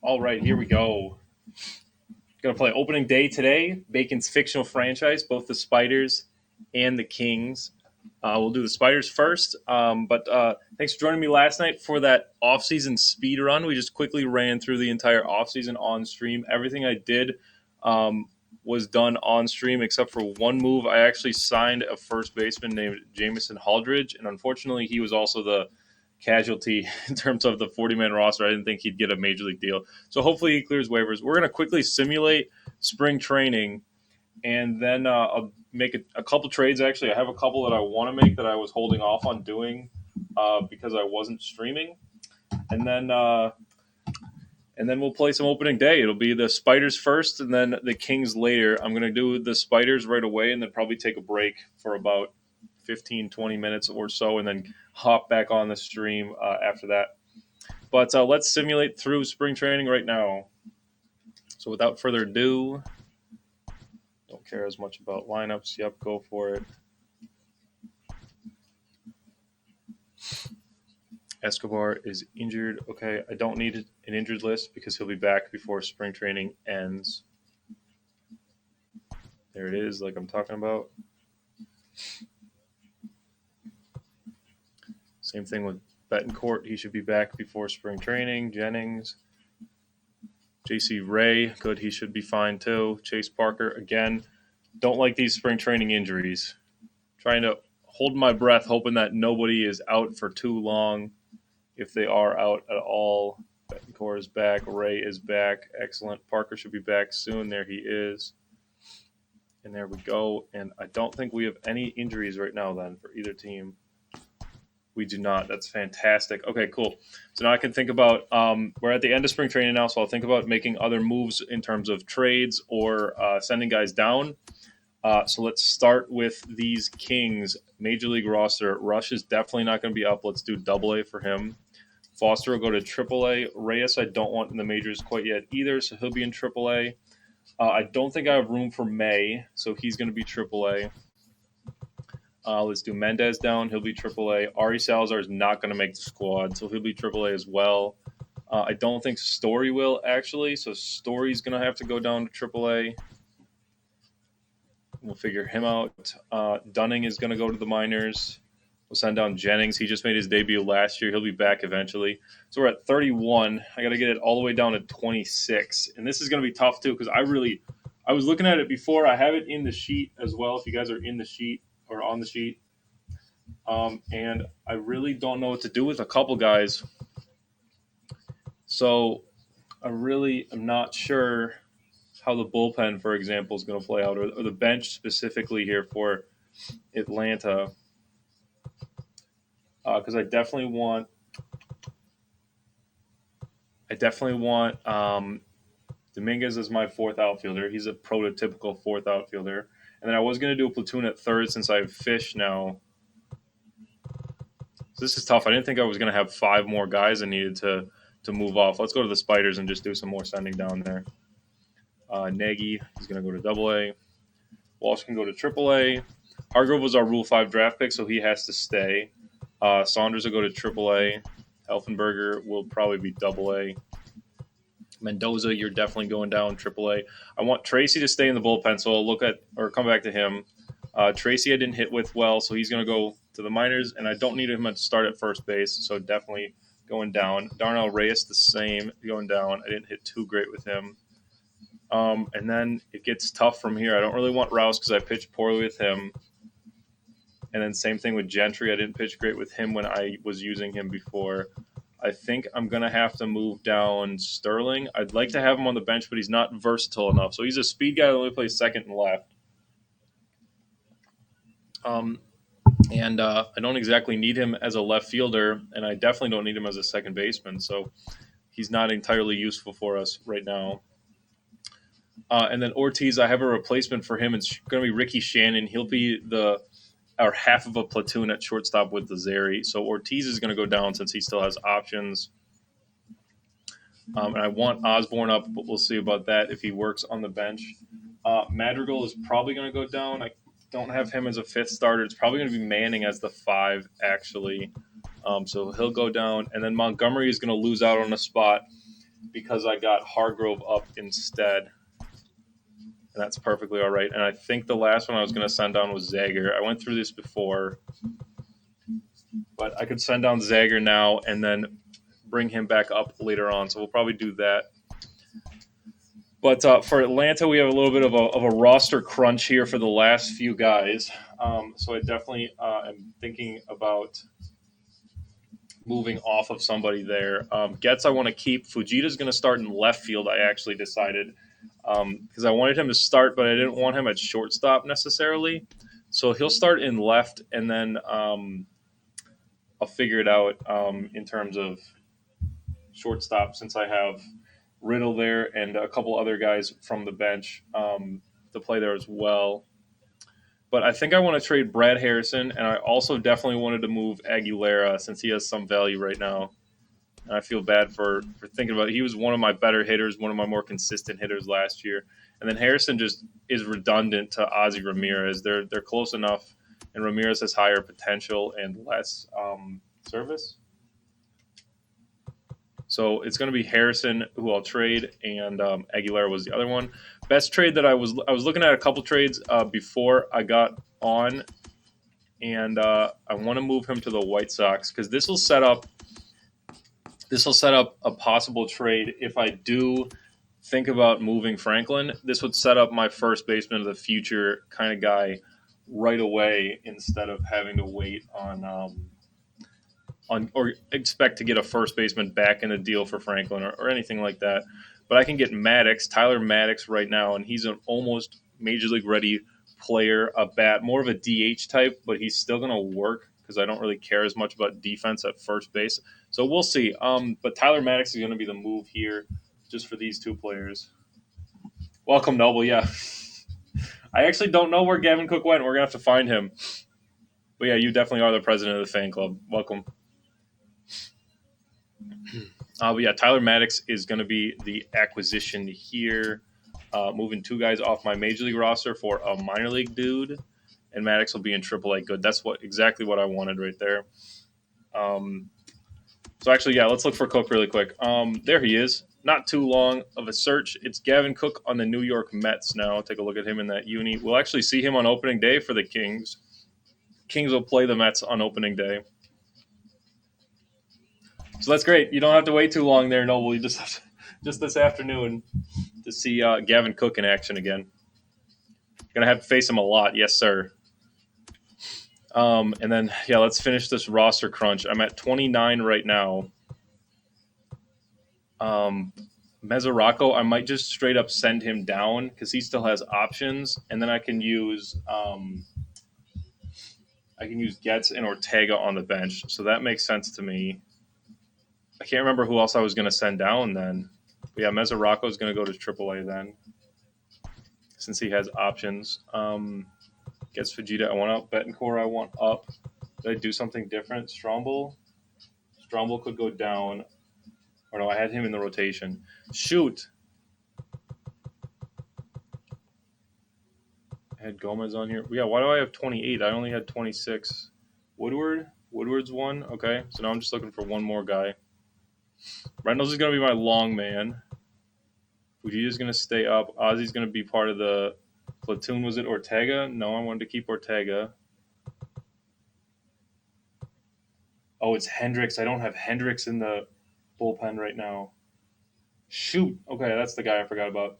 All right, here we go. Going to play opening day today. Bacon's fictional franchise, both the Spiders and the Kings. We'll do the Spiders first. But thanks for joining me last night for that off-season speed run. We just quickly ran through the entire off-season on stream. Everything I did was done on stream except for one move. I actually signed a first baseman named Jamison Haldridge, and unfortunately, he was also the casualty in terms of the 40-man roster. I didn't think he'd get a major league deal. So hopefully he clears waivers. We're going to quickly simulate spring training, and then I'll make a couple trades. Actually, I have a couple that I want to make that I was holding off on doing because I wasn't streaming. And then we'll play some opening day. It'll be the Spiders first and then the Kings later. I'm going to do the Spiders right away and then probably take a break for about 15, 20 minutes or so, and then hop back on the stream after that. But let's simulate through spring training right now. So without further ado, don't care as much about lineups. Yep, go for it. Escobar is injured. Okay, I don't need an injured list because he'll be back before spring training ends. There it is, like I'm talking about. Same thing with Betancourt. He should be back before spring training. Jennings. JC Ray, good. He should be fine too. Chase Parker, again. Don't like these spring training injuries. Trying to hold my breath, hoping that nobody is out for too long. If they are out at all, Betancourt is back. Ray is back. Excellent. Parker should be back soon. There he is. And there we go. And I don't think we have any injuries right now then for either team. We do not. That's fantastic. Okay, cool. So now I can think about, we're at the end of spring training now, so I'll think about making other moves in terms of trades or sending guys down. So let's start with these Kings. Major League roster. Rush is definitely not going to be up. Let's do AA for him. Foster will go to AAA. Reyes I don't want in the majors quite yet either, so he'll be in AAA. I don't think I have room for May, so he's going to be AAA. Let's do Mendez down. He'll be AAA. Ari Salazar is not going to make the squad, so he'll be AAA as well. I don't think Story will, actually, so Story's going to have to go down to AAA. We'll figure him out. Dunning is going to go to the minors. We'll send down Jennings. He just made his debut last year. He'll be back eventually. So we're at 31. I got to get it all the way down to 26. And this is going to be tough, too, because I was looking at it before. I have it in the sheet as well, if you guys are in the sheet or on the sheet. And I really don't know what to do with a couple guys. So I really am not sure how the bullpen, for example, is going to play out, or the bench specifically here for Atlanta. Because I definitely want Dominguez as my fourth outfielder. He's a prototypical fourth outfielder. And then I was going to do a platoon at third since I have Fish now. So this is tough. I didn't think I was going to have five more guys I needed to move off. Let's go to the Spiders and just do some more sending down there. Nagy is going to go to AA. Walsh can go to AAA. Hargrove was our Rule 5 draft pick, so he has to stay. Saunders will go to AAA. Elfenberger will probably be AA. Mendoza, you're definitely going down AAA. I want Tracy to stay in the bullpen, so I'll look at or come back to him. Tracy I didn't hit with well, so he's going to go to the minors, and I don't need him to start at first base, so definitely going down. Darnell Reyes the same, going down. I didn't hit too great with him. And then it gets tough from here. I don't really want Rouse because I pitched poorly with him. And then same thing with Gentry. I didn't pitch great with him when I was using him before. I think I'm going to have to move down Sterling. I'd like to have him on the bench, but he's not versatile enough. So he's a speed guy that only plays second and left. And I don't exactly need him as a left fielder, and I definitely don't need him as a second baseman. So he's not entirely useful for us right now. And then Ortiz, I have a replacement for him. It's going to be Ricky Shannon. He'll be our half of a platoon at shortstop with the Zeri. So Ortiz is going to go down since he still has options. And I want Osborne up, but we'll see about that if he works on the bench. Madrigal is probably going to go down. I don't have him as a fifth starter. It's probably going to be Manning as the 5, actually. So he'll go down. And then Montgomery is going to lose out on a spot. because I got Hargrove up instead. And that's perfectly all right. And I think the last one I was going to send down was Zager. I went through this before, but I could send down Zager now and then bring him back up later on. So we'll probably do that. But for Atlanta, we have a little bit of a roster crunch here for the last few guys. So I definitely am thinking about moving off of somebody there. Getz, I want to keep. Fujita's going to start in left field, I actually decided, because I wanted him to start, but I didn't want him at shortstop necessarily. So he'll start in left, and then I'll figure it out in terms of shortstop since I have Riddle there and a couple other guys from the bench to play there as well. But I think I want to trade Brad Harrison, and I also definitely wanted to move Aguilera since he has some value right now. And I feel bad for thinking about it. He was one of my better hitters, one of my more consistent hitters last year. And then Harrison just is redundant to Ozzy Ramirez. They're close enough, and Ramirez has higher potential and less service. So it's going to be Harrison who I'll trade, and Aguilera was the other one. Best trade that I was looking at a couple trades before I got on, and I want to move him to the White Sox because this will set up a possible trade if I do think about moving Franklin. This would set up my first baseman of the future kind of guy right away instead of having to wait on or expect to get a first baseman back in a deal for Franklin or anything like that. But I can get Tyler Maddox right now, and he's an almost major league ready player, a bat, more of a DH type, but he's still going to work because I don't really care as much about defense at first base. So we'll see. But Tyler Maddox is going to be the move here just for these two players. Welcome, Noble. Yeah. I actually don't know where Gavin Cook went. We're going to have to find him. But yeah, you definitely are the president of the fan club. Welcome. But yeah, Tyler Maddox is going to be the acquisition here. Moving two guys off my major league roster for a minor league dude, and Maddox will be in AAA good. That's exactly what I wanted right there. So actually, yeah, let's look for Cook really quick. There he is. Not too long of a search. It's Gavin Cook on the New York Mets now. Take a look at him in that uni. We'll actually see him on opening day for the Kings. Kings will play the Mets on opening day. So that's great. You don't have to wait too long there, Noble. You just have to, just this afternoon to see Gavin Cook in action again. Gonna have to face him a lot, yes, sir. And then yeah, let's finish this roster crunch. I'm at 29 right now. Mesoraco, I might just straight up send him down because he still has options, and then I can use Getz and Ortega on the bench. So that makes sense to me. I can't remember who else I was going to send down then. But yeah, Mesoraco is going to go to AAA then, since he has options. Gets Fujita. I want up. Betancourt, I want up. Did I do something different? Stromble could go down. Or no, I had him in the rotation. Shoot. I had Gomez on here. Yeah, why do I have 28? I only had 26. Woodward's one. Okay, so now I'm just looking for one more guy. Reynolds is going to be my long man. Fujita's going to stay up. Ozzy's going to be part of the platoon. Was it Ortega? No, I wanted to keep Ortega. Oh, it's Hendricks. I don't have Hendricks in the bullpen right now. Shoot. Okay, that's the guy I forgot about.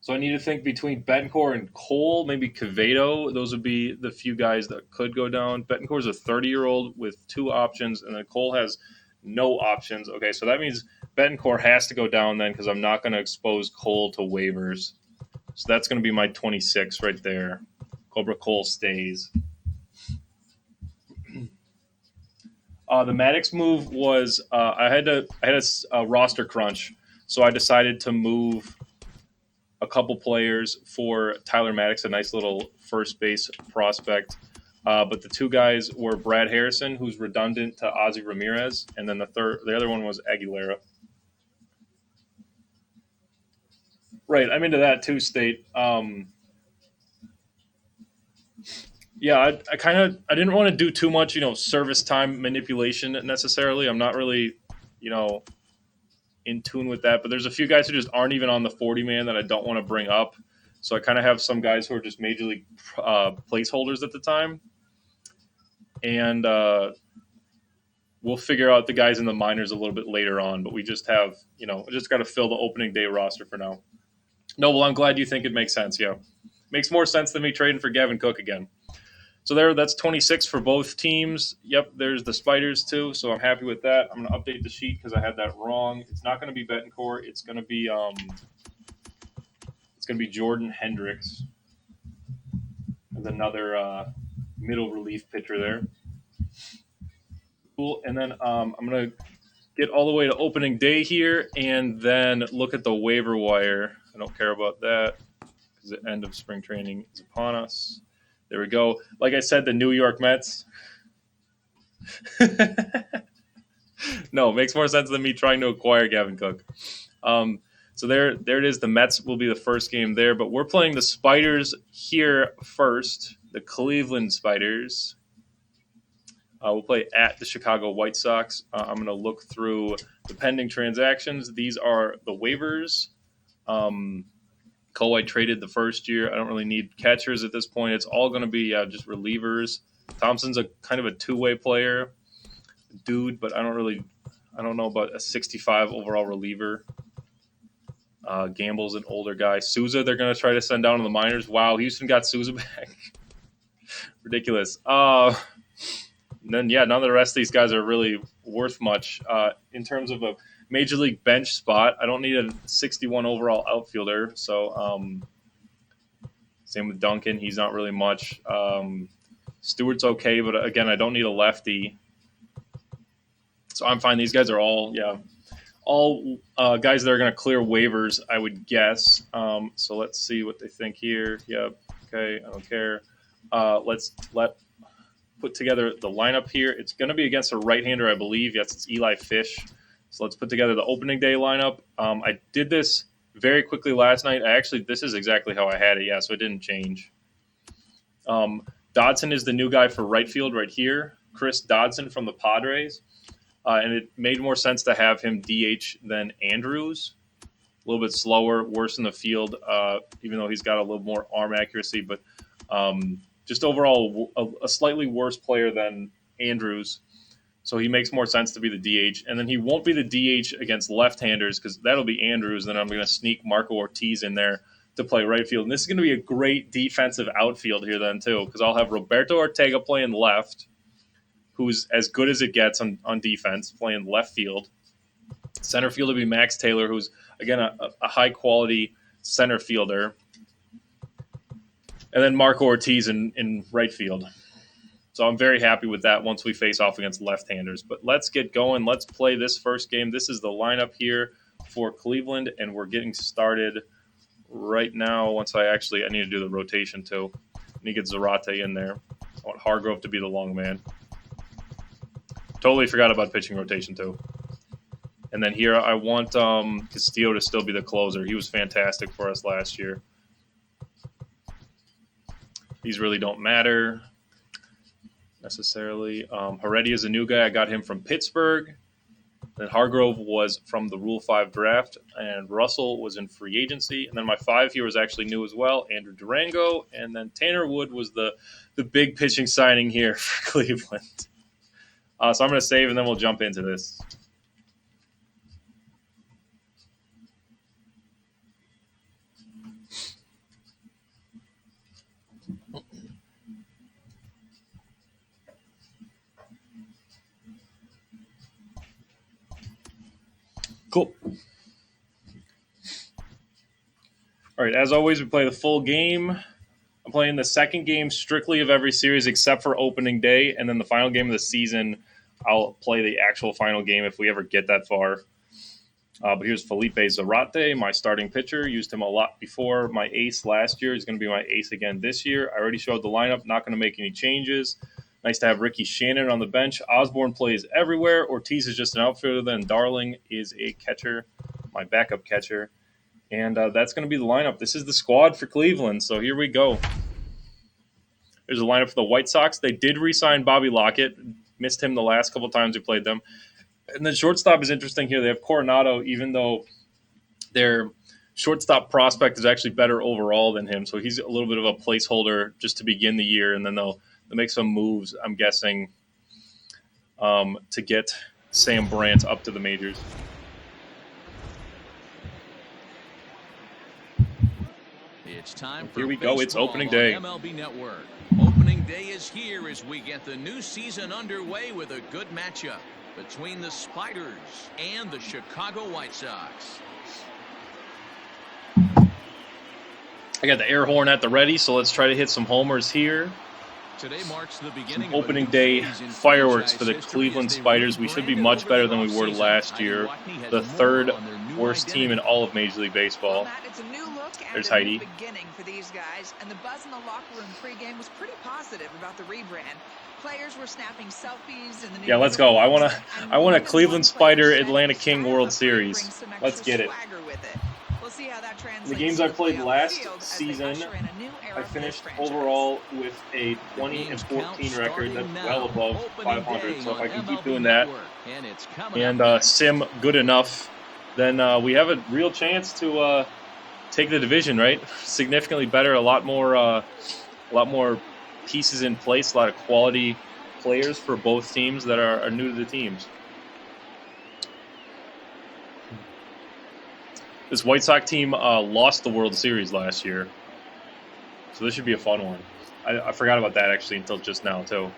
So I need to think between Betancourt and Cole, maybe Quevedo. Those would be the few guys that could go down. Betancourt's a 30-year-old with two options, and then Cole has no options. Okay, so that means Betancourt has to go down then because I'm not going to expose Cole to waivers. So that's going to be my 26 right there. Cobra Cole stays. The Maddox move was I had a roster crunch, so I decided to move a couple players for Tyler Maddox, a nice little first base prospect. But the two guys were Brad Harrison, who's redundant to Ozzy Ramirez, and then the other one was Aguilera. Right, I'm into that too, State. Yeah, I didn't want to do too much, service time manipulation necessarily. I'm not really, in tune with that. But there's a few guys who just aren't even on the 40 man that I don't want to bring up. So I kind of have some guys who are just major league placeholders at the time, and we'll figure out the guys in the minors a little bit later on. But we just have, just got to fill the opening day roster for now. No, well, I'm glad you think it makes sense. Yeah, makes more sense than me trading for Gavin Cook again. So that's 26 for both teams. Yep, there's the Spiders too. So I'm happy with that. I'm going to update the sheet because I had that wrong. It's not going to be Betancourt. It's going to be Jordan Hendricks, as another middle relief pitcher there. Cool. And then I'm going to get all the way to opening day here, and then look at the waiver wire. I don't care about that because the end of spring training is upon us. There we go. Like I said, the New York Mets. No, it makes more sense than me trying to acquire Gavin Cook. So there it is. The Mets will be the first game there, but we're playing the Spiders here first. The Cleveland Spiders. We'll play at the Chicago White Sox. I'm going to look through the pending transactions. These are the waivers. Cole, I traded the first year. I don't really need catchers at this point. It's all going to be just relievers. Thompson's a kind of a two-way player, dude, but I don't know about a 65 overall reliever. Gamble's an older guy. Souza, they're going to try to send down to the minors. Wow, Houston got Souza back. Ridiculous. Then, none of the rest of these guys are really worth much. In terms of a major league bench spot, I don't need a 61 overall outfielder. So, same with Duncan. He's not really much. Stewart's okay, but again, I don't need a lefty. So I'm fine. These guys are all guys that are going to clear waivers, I would guess. So let's see what they think here. Yep. Okay. I don't care. Let's put together the lineup here. It's going to be against a right-hander, I believe. Yes, it's Eli Fish. So let's put together the opening day lineup. I did this very quickly last night. This is exactly how I had it. Yeah, so it didn't change. Dodson is the new guy for right field right here. Chris Dodson from the Padres. And it made more sense to have him DH than Andrews. A little bit slower, worse in the field, even though he's got a little more arm accuracy. But just overall, a slightly worse player than Andrews. So he makes more sense to be the DH. And then he won't be the DH against left-handers because that'll be Andrews. Then I'm going to sneak Marco Ortiz in there to play right field. And this is going to be a great defensive outfield here then, too, because I'll have Roberto Ortega playing left, who's as good as it gets on defense, playing left field. Center field will be Max Taylor, who's, again, a high-quality center fielder. And then Marco Ortiz in right field. So I'm very happy with that once we face off against left-handers. But let's get going. Let's play this first game. This is the lineup here for Cleveland, and we're getting started right now. I need to do the rotation, too. I need to get Zarate in there. I want Hargrove to be the long man. Totally forgot about pitching rotation, too. And then here I want Castillo to still be the closer. He was fantastic for us last year. These really don't matter necessarily. Heredia is a new guy. I got him from Pittsburgh. Then Hargrove was from the Rule 5 draft, and Russell was in free agency. And then my 5 here was actually new as well, Andrew Durango. And then Tanner Wood was the big pitching signing here for Cleveland. So I'm going to save, and then we'll jump into this. Cool. All right, as always, we play the full game. I'm playing the second game strictly of every series except for opening day, and then the final game of the season, I'll play the actual final game if we ever get that far. But here's Felipe Zarate, my starting pitcher. Used him a lot before. My ace last year. He's going to be my ace again this year. I already showed the lineup. Not going to make any changes. Nice to have Ricky Shannon on the bench. Osborne plays everywhere. Ortiz is just an outfielder. Then Darling is a catcher, my backup catcher. And that's going to be the lineup. This is the squad for Cleveland. So here we go. There's a lineup for the White Sox. They did re-sign Bobby Lockett. Missed him the last couple times we played them. And the shortstop is interesting here. They have Coronado, even though their shortstop prospect is actually better overall than him. So he's a little bit of a placeholder just to begin the year, and then they'll make some moves, I'm guessing, to get Sam Brandt up to the majors. It's time for here we go. It's opening day. MLB Network. Opening day is here as we get the new season underway with a good matchup between the Spiders and the Chicago White Sox. I got the air horn at the ready, so let's try to hit some homers here. Today marks the beginning some opening day fireworks for the Cleveland Spiders. We should be much better than we were last year. The third worst team in all of Major League Baseball. It's a new look and There's a Heidi. new beginning for these guys, and the buzz in the locker room pregame was pretty positive about the rebrand. Players were snapping selfies in the new Yeah, let's go. I want a Cleveland Spider Atlanta King World Series. Let's get it. We'll see how that translates. The games I played last season, I finished overall with a 20-14 record. That's well above 500. So if I can keep doing that and sim good enough, then we have a real chance to take the division. Right, significantly better. A lot more pieces in place. A lot of quality players for both teams that are new to the teams. This White Sox team lost the World Series last year, so this should be a fun one. I forgot about that actually until just now too.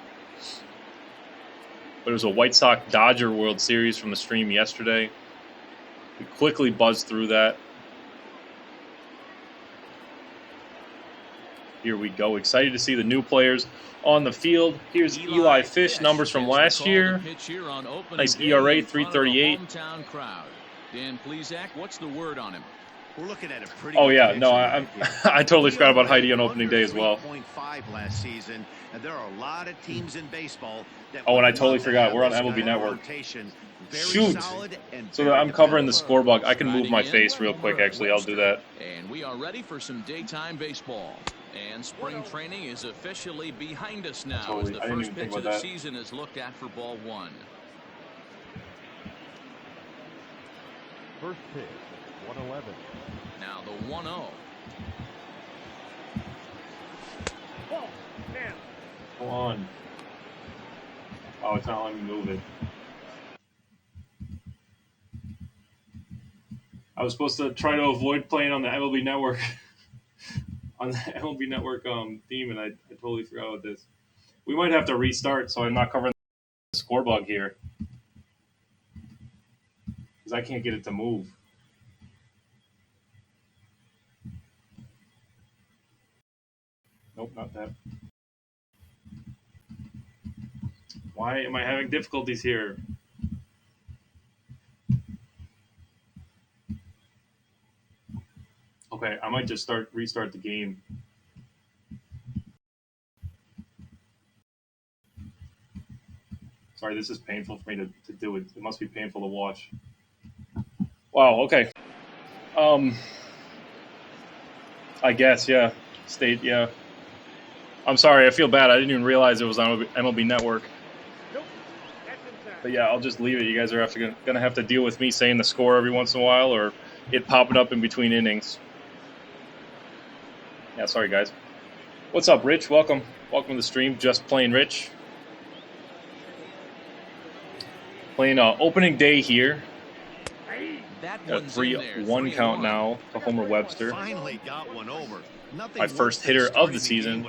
But it was a White Sox-Dodger World Series from the stream yesterday. We quickly buzzed through that. Here we go. Excited to see the new players on the field. Here's Eli Fish, numbers from last year. Nice ERA, 3.38. Dan Plesac, what's the word on him? We're looking at a pretty I totally forgot about Heidi on opening day as well. 3.5 last season, and there are a lot of teams in baseball that and I totally forgot. We're on MLB Network. Shoot. So I'm covering the scorebook. I can move my face real quick, actually. I'll do that. And we are ready for some daytime baseball. And spring training is officially behind us now as the first pitch of the season is looked at for ball one. First pitch, 111. Now the 1-0. Come on. Oh, it's not letting me move it. I was supposed to try to avoid playing on the MLB Network on the MLB Network theme, and I totally forgot about this. We might have to restart, so I'm not covering the scorebug here. Because I can't get it to move. Nope, not that. Why am I having difficulties here? Okay, I might just restart the game. Sorry, this is painful for me to do it. It must be painful to watch. Wow, okay. I guess, yeah. Yeah. I'm sorry, I feel bad. I didn't even realize it was on MLB Network. But yeah, I'll just leave it. You guys are going to have to deal with me saying the score every once in a while or it popping up in between innings. Yeah, sorry, guys. What's up, Rich? Welcome. Welcome to the stream. Just Playing Rich. Playing opening day here. Got 3-1 count now to Homer Webster. Finally got one over. My first hitter of the season.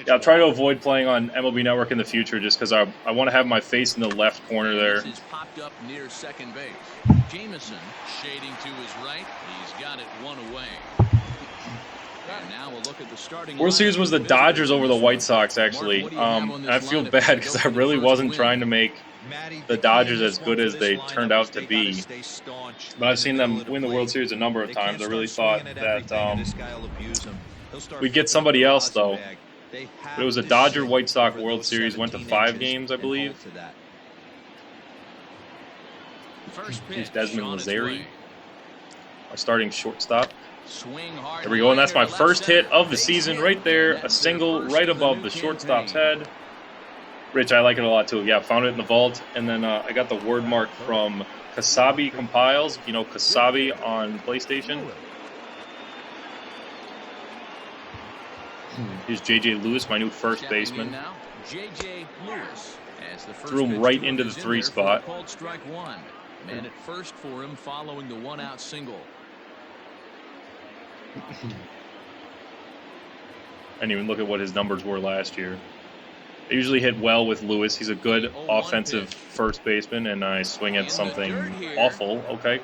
Yeah, I'll try to avoid playing on MLB Network in the future just because I want to have my face in the left corner there. He's popped up near second base. Jameson shading to his right. He's got it one away. And now we'll look at the starting World Series was the Dodgers over the White Sox, actually. I feel bad because I really wasn't trying to make the Dodgers as good as they turned out to be. But I've seen them win the World Series a number of times. I really thought that we'd get somebody else, though. But it was a Dodger-White Sox World Series. Went to 5 games, I believe. Here's Desmond Lazary, our starting shortstop. There we go, and that's my first hit of the season right there. A single right above the shortstop's head. Rich, I like it a lot too. Yeah, found it in the vault, and then I got the word mark from Kasabi Compiles. If you know Kasabi on PlayStation. Here's J.J. Lewis, my new first baseman. Now, J.J. Lewis, as the first Threw him right into the 3 spot. Called strike one. Man at first for him following the 1-out single. And even look at what his numbers were last year. They usually hit well with Lewis. He's a good offensive first baseman, and I swing at something awful. Okay.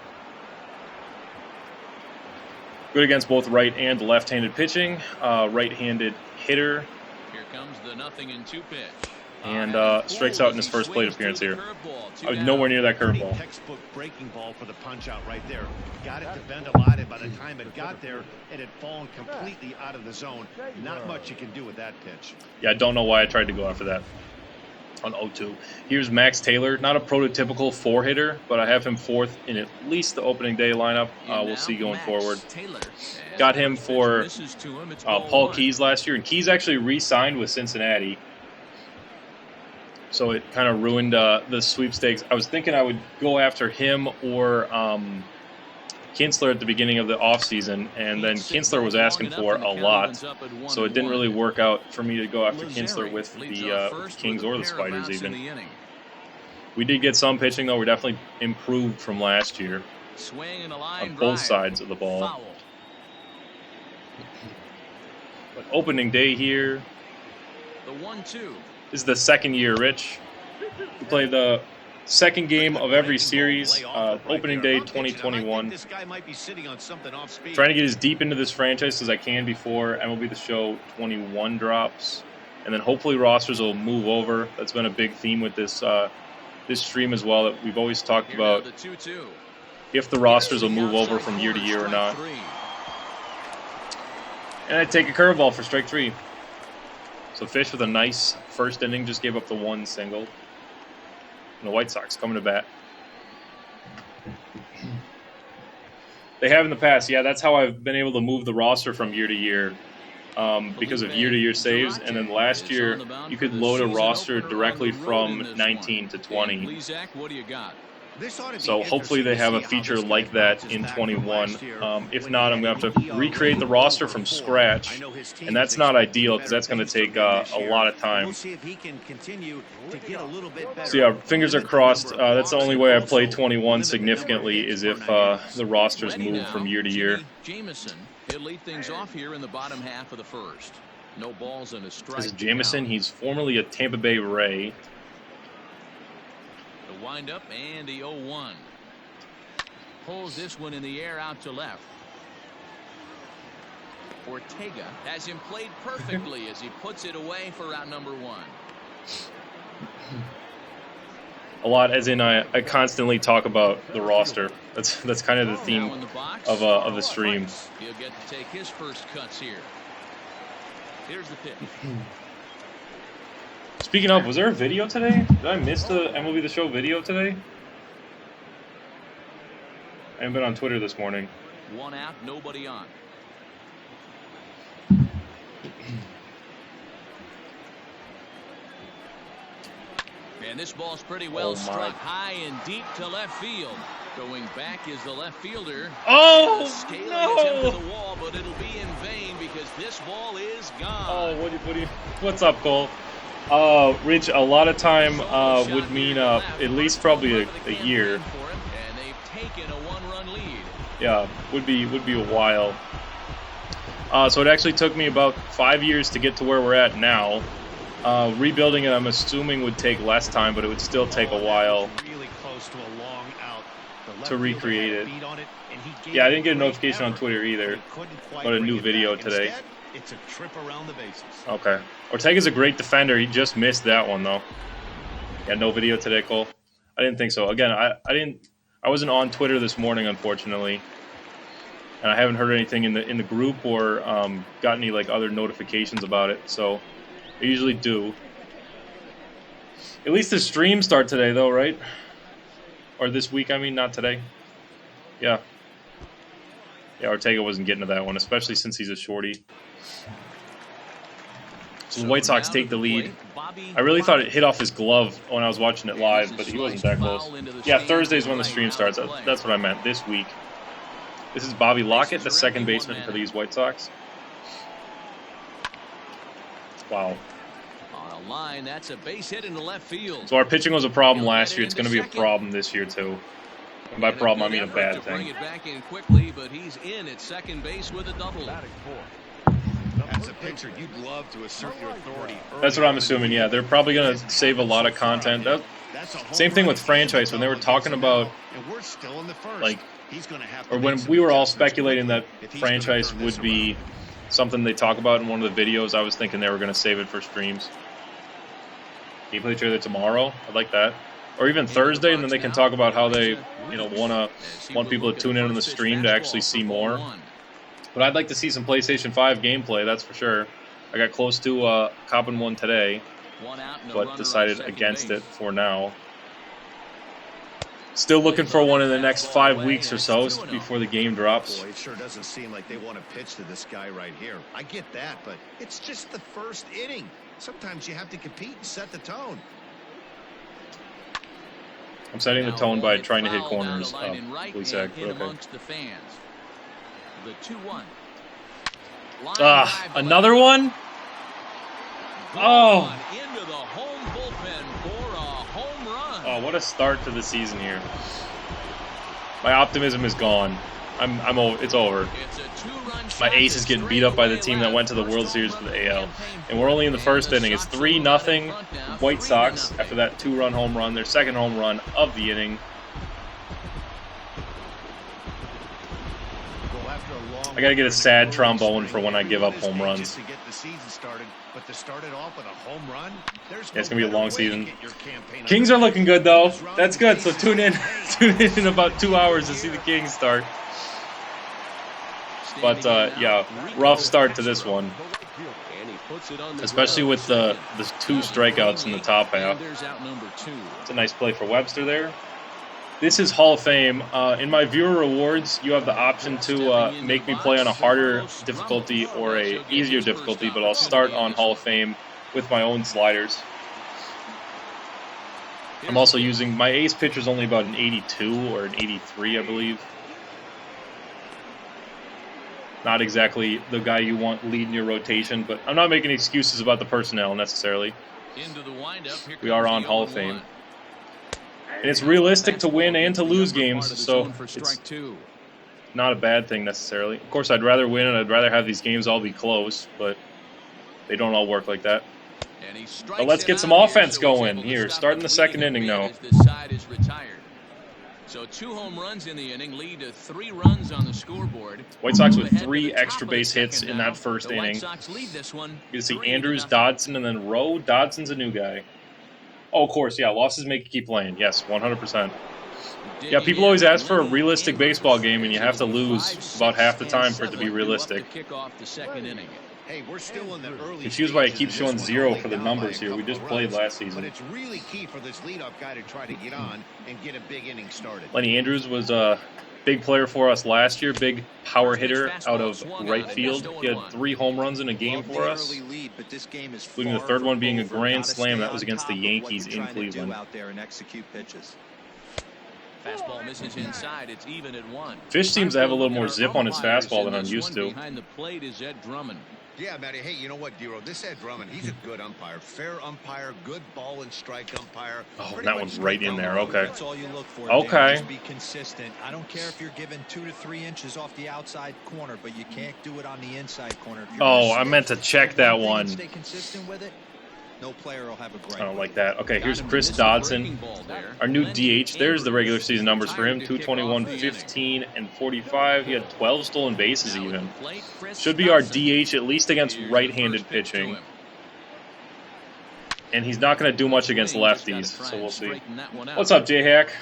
Good against both right and left-handed pitching. Right-handed hitter. Here comes the 0-2 pitch. And strikes out in his first plate appearance here. I was nowhere near that curveball. Textbook breaking ball for the punch out right there. Got it to bend a lot, and by the time it got there, it had fallen completely out of the zone. Not much you can do with that pitch. Yeah, I don't know why I tried to go after that on 0-2. Here's Max Taylor. Not a prototypical 4-hitter, but I have him 4th in at least the opening day lineup. We'll see going forward. Got him for Paul Keyes last year, and Keyes actually re-signed with Cincinnati. So it kind of ruined the sweepstakes. I was thinking I would go after him or Kinsler at the beginning of the offseason, and then Kinsler was asking for a lot. So it didn't really work out for me to go after Kinsler with the Kings or the Spiders even. We did get some pitching, though. We're definitely improved from last year on both sides of the ball. But opening day here. The 1-2. This is the second year, Rich. We played the second game of every series, opening day 2021. Trying to get as deep into this franchise as I can before MLB The Show 21 drops. And then hopefully rosters will move over. That's been a big theme with this this stream as well, that we've always talked about if the rosters will move over from year to year or not. And I take a curveball for strike 3. So Fish with a nice first inning, just gave up the 1 single. And the White Sox coming to bat. They have in the past. Yeah, that's how I've been able to move the roster from year to year because of year-to-year saves. And then last year, you could load a roster directly from 19 to 20. So hopefully they have a feature like that in 21. If not, I'm going to have to recreate the roster from scratch. And that's not ideal because that's going to take a lot of time. So yeah, fingers are crossed. That's the only way I play 21 significantly is if the rosters move from year to year. Jamison, he'll lead things off here in the bottom half of the first. No balls and a strike. This is Jamison. He's formerly a Tampa Bay Ray. Wind up and the 0-1. Pulls this one in the air out to left. Ortega has him played perfectly as he puts it away for out number 1. A lot, as in I constantly talk about the roster. That's kind of the theme of the stream. He'll get to take his first cuts here. Here's the pitch. Speaking of, was there a video today? Did I miss the MLB The Show video today? I haven't been on Twitter this morning. 1 out, nobody on. And this ball's pretty well struck high and deep to left field. Going back is the left fielder. Oh, no! To the wall, but it'll be in vain because this ball is gone. Oh, what's up, Cole? Rich, a lot of time would mean at least probably a year. And they've taken a 1-run lead. Yeah, would be a while. So it actually took me about 5 years to get to where we're at now. Rebuilding it, I'm assuming, would take less time, but it would still take a while to recreate it. Yeah, I didn't get a notification on Twitter either, but a new video today. It's a trip around the bases. Okay. Ortega's a great defender. He just missed that one though. Yeah, no video today, Cole. I didn't think so. Again, I wasn't on Twitter this morning, unfortunately, and I haven't heard anything in the group or got any like other notifications about it. So I usually do. At least the streams start today, though, right? Or this week? I mean, not today. Yeah. Yeah, Ortega wasn't getting to that one, especially since he's a shorty. So the White Sox take the lead. I really thought it hit off his glove when I was watching it live, but he wasn't that close. Yeah, Thursday's when the stream starts. That's what I meant, this week. This is Bobby Lockett, the second baseman for these White Sox. Wow. On a line, that's a base hit into left field. So our pitching was a problem last year. It's going to be a problem this year, too. And by problem, I mean a bad thing. Bring it back in quickly, but he's in at second base with a double. As a pitcher, you'd love to assert your authority. That's what I'm assuming, yeah. They're probably going to save a lot of content. Same thing with franchise. When they were talking about, like, or when we were all speculating that franchise would be something they talk about in one of the videos, I was thinking they were going to save it for streams. Gameplay trailer tomorrow. I'd like that. Or even Thursday, and then they can talk about how they, want people to tune in on the stream to actually see more. But I'd like to see some PlayStation 5 gameplay, that's for sure. I got close to copping one today, but decided against it for now. Still looking for one in the next 5 weeks or so before the game drops. Boy, it sure doesn't seem like they want to pitch to this guy right here. I get that, but it's just the first inning. Sometimes you have to compete and set the tone. I'm setting the tone by trying to hit corners. Please, okay. Another one? Oh. Oh, what a start to the season here. My optimism is gone. It's over. My ace is getting beat up by the team that went to the World Series for the AL. And we're only in the first inning. It's 3-0 White Sox after that 2-run home run, their second home run of the inning. I got to get a sad trombone for when I give up home runs. Yeah, it's going to be a long season. Kings are looking good, though. That's good. So tune in in about 2 hours to see the Kings start. But, yeah, rough start to this one. Especially with the 2 strikeouts in the top half. It's a nice play for Webster there. This is Hall of Fame. In my viewer rewards, you have the option to make me play on a harder difficulty or a easier difficulty, but I'll start on Hall of Fame with my own sliders. I'm also using, my ace pitcher is only about an 82 or an 83, I believe. Not exactly the guy you want leading your rotation, but I'm not making excuses about the personnel necessarily. We are on Hall of Fame. And it's realistic to win and to lose games, so it's not a bad thing necessarily. Of course, I'd rather win and I'd rather have these games all be close, but they don't all work like that. But let's get some offense going here, starting the second inning now. So 2 home runs in the inning lead to 3 runs on the scoreboard. White Sox with 3 extra base hits in that first inning. You can see Andrews, Dodson, and then Rowe. Dodson's a new guy. Oh, of course, yeah, losses make you keep playing. Yes, 100%. Yeah, people always ask for a realistic baseball game, and you have to lose about half the time for it to be realistic. Hey, we're still in the early Confused why it keeps showing 0 for the numbers here. We just played last season. But it's really key for this leadoff guy to try to get on and get a big inning started. Lenny Andrews was a big player for us last year, big power hitter out of right field. He had 3 home runs in a game for us, including the third one being a grand slam. That was against the Yankees in Cleveland. Fastball misses inside. It's even at 1. Fish seems to have a little more zip on his fastball than I'm used to. Behind the plate is Ed Drummond. Yeah, Matty. Hey, you know what, Dero? This Ed Drummond, he's a good umpire. Fair umpire, good ball and strike umpire. Oh, that one's right in there. Okay. That's all you look for. Okay. Just be consistent. I don't care if you're given 2 to 3 inches off the outside corner, but you can't do it on the inside corner. Oh, I meant to check that one. Stay consistent with it. No player will have a great. I don't like that. Okay, here's Chris Dodson, our new DH. There's the regular season numbers for him: 221, 15, and 45. He had 12 stolen bases even. Should be our DH at least against right-handed pitching. And he's not going to do much against lefties, so we'll see. What's up, J-Hack?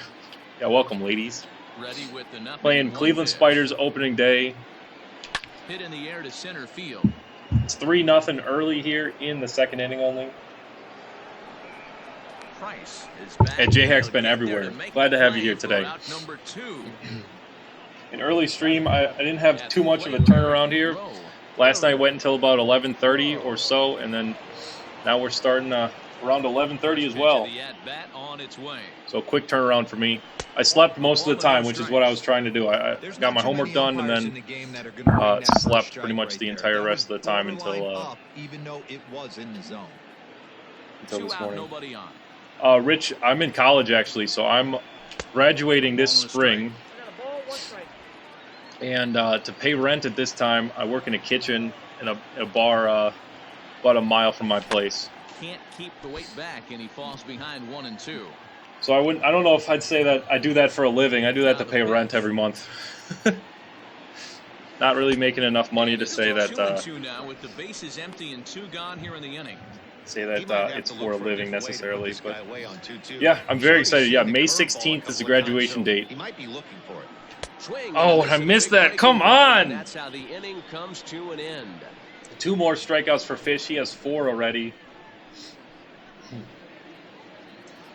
Yeah, welcome, ladies. Playing Cleveland Spiders opening day. Hit in the air to center field. It's 3-0 early here in the second inning only. And J-Hack's been everywhere. Glad to have you here today. In early stream, I didn't have too much of a turnaround here. Last night went until about 11:30 or so, and then now we're starting around 11:30 as well. So quick turnaround for me. I slept most of the time, which is what I was trying to do. I got my homework done and then slept pretty much the entire rest of the time until even though it was in the zone. Until this morning. Rich, I'm in college actually, so I'm graduating this spring. And to pay rent at this time, I work in a kitchen in a bar about a mile from my place. Can't keep the weight back, and he falls behind 1 and 2. So I don't know if I'd say that I do that for a living. I do that to pay rent every month. Not really making enough money to say that. 2 now with the bases empty and 2 gone here in the inning. Say that it's for a living necessarily, but yeah, I'm very excited. Yeah, May 16th is the graduation date. He might be looking for it. Oh, and I missed that. Come on! That's how the inning comes to an end. 2 more strikeouts for Fish. He has 4 already.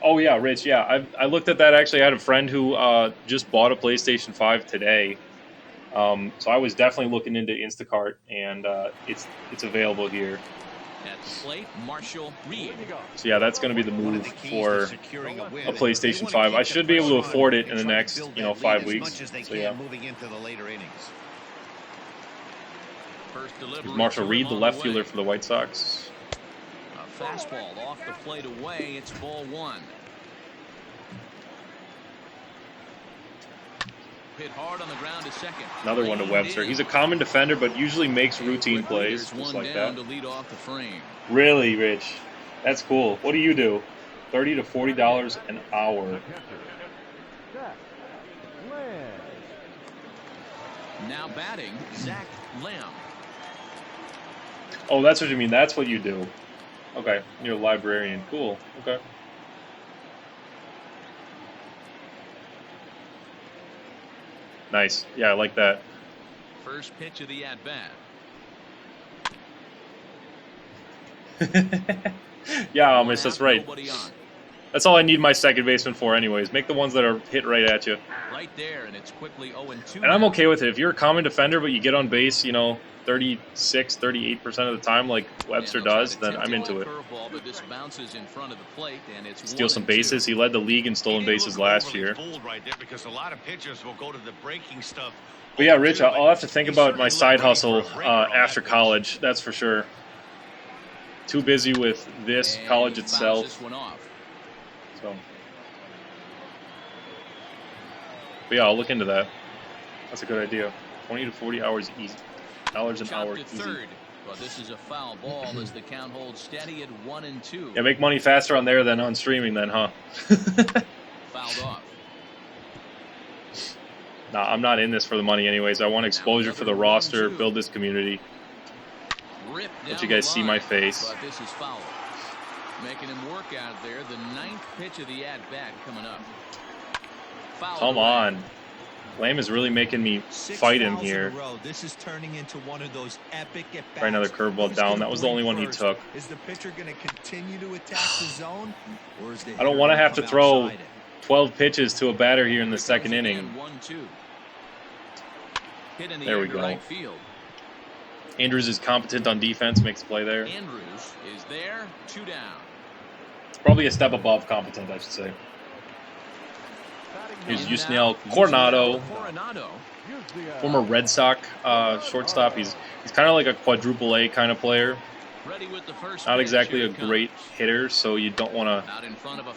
Oh yeah, Rich. Yeah, I looked at that. Actually, I had a friend who just bought a PlayStation 5 today. So I was definitely looking into Instacart, and it's available here. At the plate, Marshall Reed. So yeah, that's going to be the move for a PlayStation 5. I should be able to afford it in the next 5 weeks. So yeah. Moving into the later innings. Here's Marshall Reed, the left fielder for the White Sox. A fastball off the plate away. It's ball 1. Hit hard on the ground to second. Another one to Webster. He's a common defender, but usually makes routine plays, just like that. To lead off the frame. Really, Rich? That's cool. What do you do? $30 to $40 an hour. Now batting, Zach Lamb. Oh, that's what you mean. That's what you do. Okay, you're a librarian. Cool. Okay. Nice. Yeah, I like that. First pitch of the at-bat. Yeah, Almas, that's right. That's all I need my second baseman for anyways. Make the ones that are hit right at you. Right there, and it's quickly 0-2. And I'm okay with it. If you're a common defender, but you get on base, 36, 38% of the time like Webster does, then I'm into it. Steal some bases. He led the league in stolen bases last year. But yeah, Rich, I'll have to think about my side hustle after college, that's for sure. Too busy with this college itself. So, but yeah, I'll look into that. That's a good idea. 20 to 40 hours easy. Dollars an hour easy. But this is a foul ball as the count holds steady at 1-2. Yeah, make money faster on there than on streaming then, huh? Fouled off. Nah, I'm not in this for the money anyways. I want exposure for the roster, build this community. Let you guys see my face. But this is foul. Making him work out there. The 9th pitch of the at-bat coming up. Come on. Lamb is really making me fight him here. This is turning into one of those epic at-bats. Try another curveball down. That was the only one he took. Is the pitcher going to continue to attack the zone, or is I don't want to have to throw 12 pitches to a batter here in the second inning. There we go. Andrews is competent on defense, makes a play there. Andrews is there, 2 down. Probably a step above competent, I should say. Here's Yusniel Coronado, former Red Sox shortstop. He's kind of like a quadruple A kind of player. Not exactly a great hitter, so you don't want to.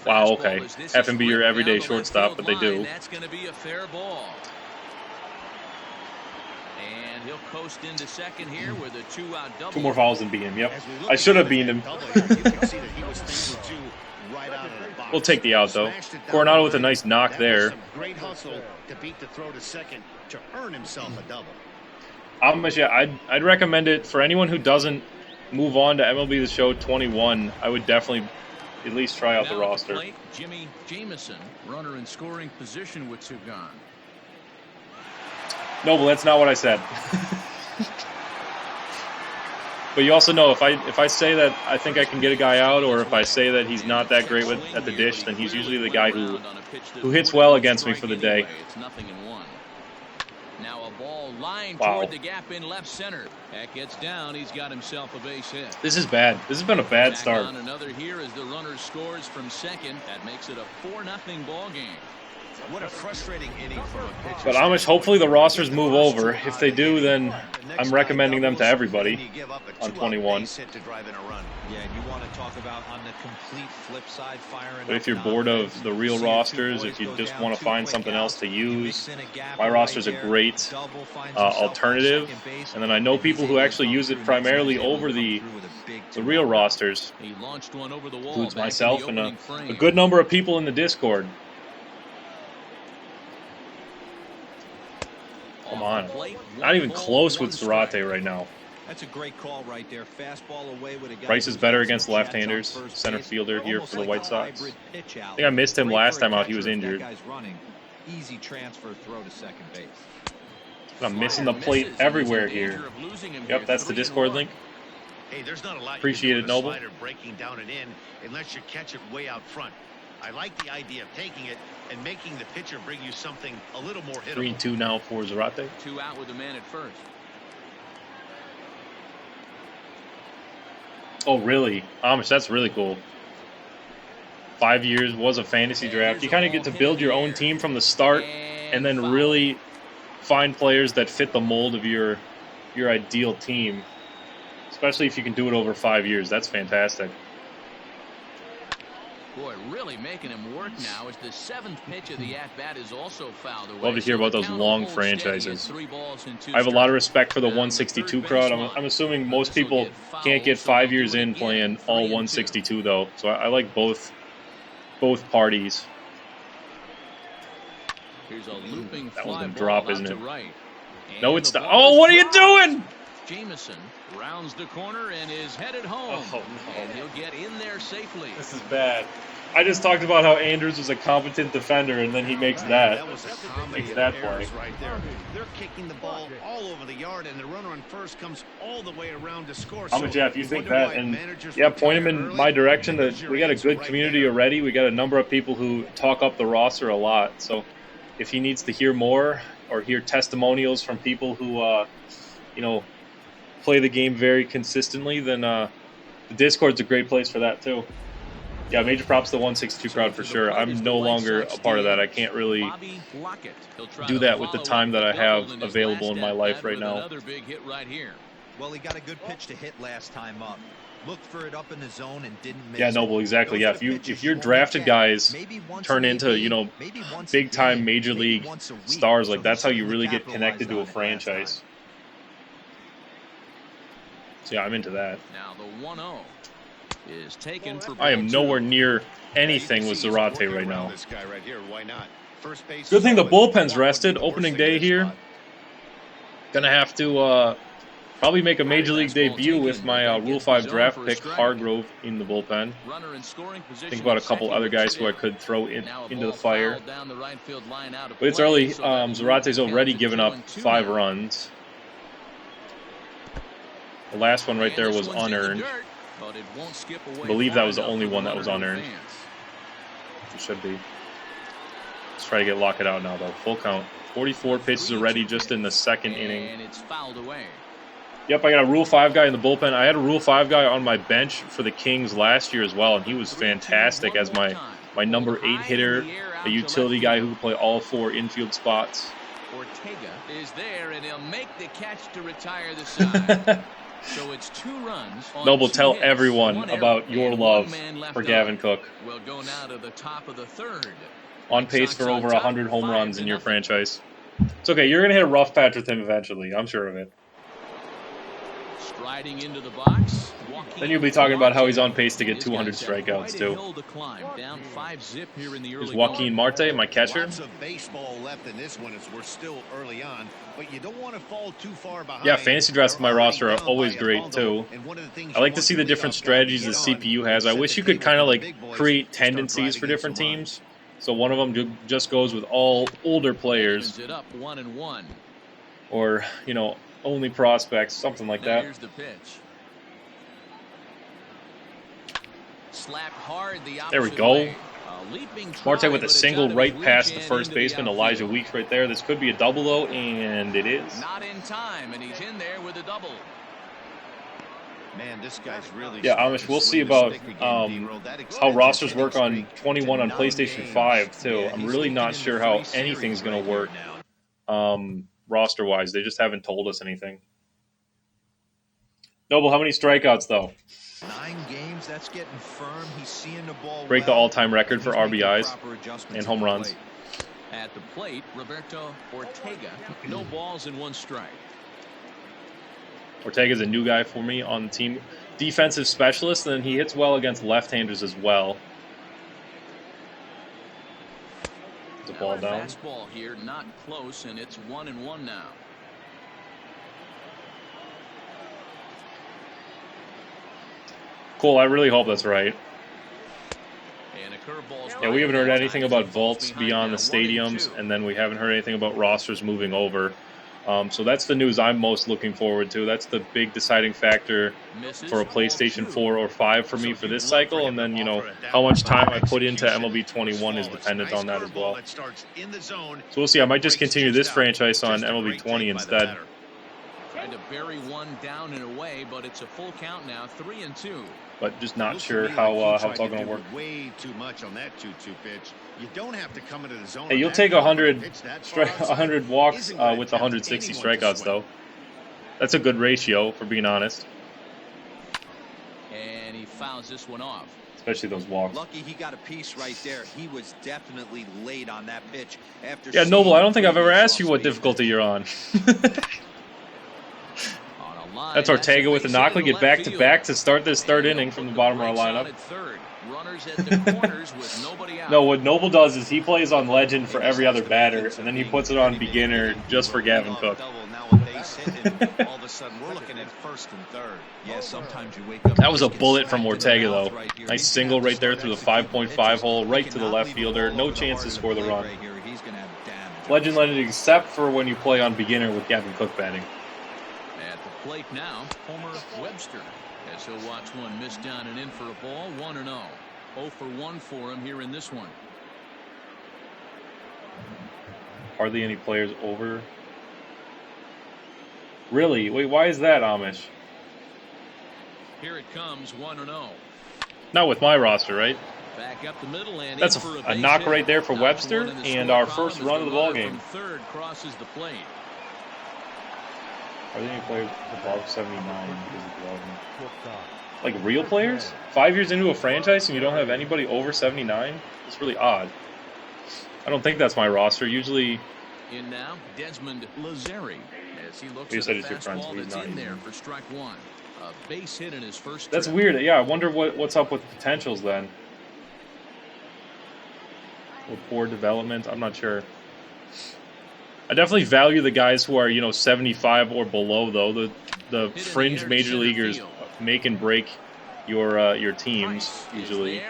Wow, okay. Have him be your everyday shortstop, but they do. That's going to be a fair ball. And he'll coast into second here with a 2-out double. 2 more fouls and beat him. Yep. I should have beamed him. We'll take the out, though. Coronado with a nice knock there. Great hustle to beat the throw to second to earn himself a double. I'd recommend it for anyone who doesn't move on to MLB The Show 21. I would definitely at least try out the roster. Jimmy Jamison, runner in scoring position with 2 gone. No, but that's not what I said. But you also know if I say that I think I can get a guy out, or if I say that he's not that great at the dish, then he's usually the guy who hits well against me for the day. Now a ball lined Wow. toward the gap in left center. That gets down. He's got himself a base hit. This is bad. This has been a bad Back start. on another here as the runner scores from second. That makes it a 4-0 ball game. What a frustrating inning from a pitcher. But Amish, hopefully the rosters move over. If they do, then I'm recommending them to everybody on 21. Yeah, and you want to talk about on the complete flip side, firing. But if you're bored of the real rosters, if you just want to find something else to use, my roster is a great alternative. And then I know people who actually use it primarily over the real rosters. He launched one over the wall. Includes back in myself the and opening a frame. good number of people in the Discord. Come on. Not even close with Zarate right now. That's a great call right there. Fastball away with a guy. Price is better against left-handers. Center fielder here for the White Sox. I think I missed him last time out. He was injured. Easy transfer throw to second base. I'm missing the plate everywhere here. Yep, that's the Discord link. Hey, there's not a lot Appreciate you it, can do with a Noble. slider breaking down and in unless you catch it way out front. I like the idea of taking it and making the pitcher bring you something a little more hittable. 3-2 now for Zarate. 2 out with the man at first. Oh, really? Amish, that's really cool. 5 years was a fantasy draft. You kind of get to build your own team from the start and then really find players that fit the mold of your ideal team. Especially if you can do it over 5 years. That's fantastic. Boy, really making him work now as the 7th pitch of the at-bat is also fouled away. Love to hear So about the those count long holds steady at franchises. 3 balls and 2 I have a lot of strikes. respect for the Down the 162 third crowd. baseline. I'm assuming most This will people get fouled, can't get so 5 they'll years do it in again, playing 3 all and 2. 162 though. So I like both parties. Here's a looping That one's fly gonna ball drop, out isn't to it? right. No, And it's the not. ball Oh, is what are you dropped. doing? Jamison rounds the corner and is headed home. Oh, no. And he'll get in there safely. This is bad. I just talked about how Andrews was a competent defender, and then he makes that. That was a comedy Makes of that errors play. right there. They're kicking the ball all over the yard, and the runner on first comes all the way around to score. How much, Jeff? You think wonder that? why And managers yeah, point him retire in early? my direction. That There's we got a your good answer community right there. already. We got a number of people who talk up the roster a lot. So if he needs to hear more or hear testimonials from people who, play the game very consistently, then the Discord's a great place for that too. Yeah, major props to the 162 crowd for sure. I'm no longer a part of that. I can't really Bobby Lockett. He'll try do to that with the follow time up that I the have double in his available last in my at-bat life right with now. Another big hit right here. Well, he got a good pitch to hit last time up. Looked for it up in the zone and didn't miss. Yeah, Noble, exactly. Those Yeah, are the pitches if your you wanna drafted get. guys Maybe once turn a into, game, maybe once a big time game, major maybe league once a week. stars, So like that's how you certainly really get connected to a capitalized on it last franchise. So yeah, I'm into that. Now the 1-0 is taken for I am ball nowhere 2. near anything with Zarate right now. This guy right here, why not? First base Good thing the solid. bullpen's What would rested. be the worst Opening thing day in this here. spot? Gonna have to probably make a major league Fastball debut with taken, my but that Rule gets 5 the zone draft for a pick, strike. Hargrove, in the bullpen. Runner in scoring position Think about a at couple second other with guys 2 who I down. could throw Now a into the ball fire. fouled down the right field line out of But it's play, early. so that moves Zarate's the already count to given up 2-2 5 now. runs. The last one right And there this was one's in the unearned. dirt, but it won't skip away I believe that was the far enough only for one the that was runner to unearned. advance. It should be. Let's try to get lock it out now, though. Full count. 44 pitches already just in the second inning. And it's fouled away. Yep, I got a Rule 5 guy in the bullpen. I had a Rule 5 guy on my bench for the Kings last year as well, and he was 3-2, fantastic one as more my time. number High 8 in hitter, the air out a to utility left guy field. who could play all 4 infield spots. Ortega is there, and he'll make the catch to retire the side. So it's 2 runs on Noble, 2 tell hits, everyone 1 error, about your and love 1 man left for on. Gavin Cook. We'll go now to the top of the 3rd. On pace for Sox on over top, 100 home runs in your 5-0. franchise. It's okay. You're going to hit a rough patch with him eventually. I'm sure of it. Striding into the box. Then you'll be talking about how he's on pace to get 200 strikeouts, too. Down 5-0 here in the There's early Joaquin going. Marte, my catcher. Lots of baseball left in this one as we're still early on, but you don't want to fall too far behind. Yeah, fantasy drafts in my They're roster are already down always by a great, bundle, too. and one of the things I you like to want see your the different leadoff guy to strategies the get on CPU has. I is wish set you the could table kind of for the like big boys create to start tendencies for driving in different some runs. teams. So one of them just goes with all older players Opens it up 1-1. or, only prospects, something like Now that. here's the pitch. Slapped hard the There we opposite go. way. A Marte with a single right past the first baseman, Elijah Weeks right there. This could be a double, though, and it is. Not in time, and he's in there with a double. Man, this guy's really Amish, we'll see about how rosters work on 21 on PlayStation 5, too. I'm really not sure how anything's going to work roster-wise. They just haven't told us anything. Noble, how many strikeouts, though? 9 games, that's getting firm. He's seeing the ball. Break the all-time record for RBIs and home runs. At the plate, Roberto Ortega. No balls and 1 strike. Ortega's a new guy for me on the team. Defensive specialist, and he hits well against left-handers as well. The ball down. Fastball here, not close, and it's 1-1 now. Cool, I really hope that's right. And a curveball's Yeah, we haven't heard anything about vaults beyond the stadiums, and then we haven't heard anything about rosters moving over. So that's the news I'm most looking forward to. That's the big deciding factor for a PlayStation 4 or 5 for me for this cycle. And then, you know, how much time I put into MLB 21 is dependent on that as well. So we'll see. I might just continue this franchise on MLB 20 instead. Tried to bury one down and away, but it's a full count now, 3-2. But just not sure how it's all going to work. Way too much on that 2-2 pitch. You don't have to come into the zone. Hey, you'll take 100 walks with 160 strikeouts, though. That's a good ratio, for being honest. And he fouls this one off. Especially those walks. Lucky he got a piece right there. He was definitely late on that pitch. After yeah, Noble, I don't think I've ever asked you what difficulty you're on. That's Ortega with a knock. We get back-to-back to start this third inning from the bottom of our lineup. No, what Noble does is he plays on legend for every other batter, and then he puts it on beginner just for Gavin Cook. That was a bullet from Ortega, though. Nice single right there through the 5.5 hole, right to the left fielder. No chance to score the run. Legend, except for when you play on beginner with Gavin Cook batting. Plate now, Homer Webster, as he'll watch one miss down and in for a ball. 1-0. 0 for 1 for him here in this one. Hardly any players over. Really? Wait, why is that, Amish? Here it comes, 1-0. Not with my roster, right? Back up the middle and that's a knock right there for Webster, and our first run of the ball game. Third crosses the plate. Are there any players above 79? Like real players? 5 years into a franchise and you don't have anybody over 79? It's really odd. I don't think that's my roster. Usually. In now, Desmond Lazeri, as he looks at the fastball that's in there for strike 1. A base hit in his first. That's weird. Yeah, I wonder what's up with potentials then. With poor development, I'm not sure. I definitely value the guys who are, 75 or below, though. The fringe major leaguers make and break your teams, usually.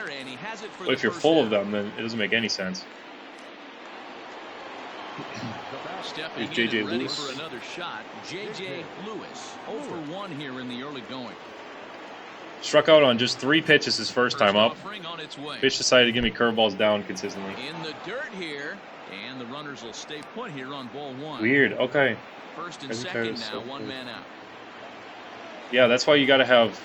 But if you're full of them, then it doesn't make any sense. Here's J.J. Lewis. For another shot. J.J. Lewis, 0 for 1 here in the early going. Struck out on just 3 pitches his first time up. Pitch decided to give me curveballs down consistently. In the dirt here. And the runners will stay put here on ball 1. Weird. Okay. First and second now, 1 man out. Yeah, that's why you got to have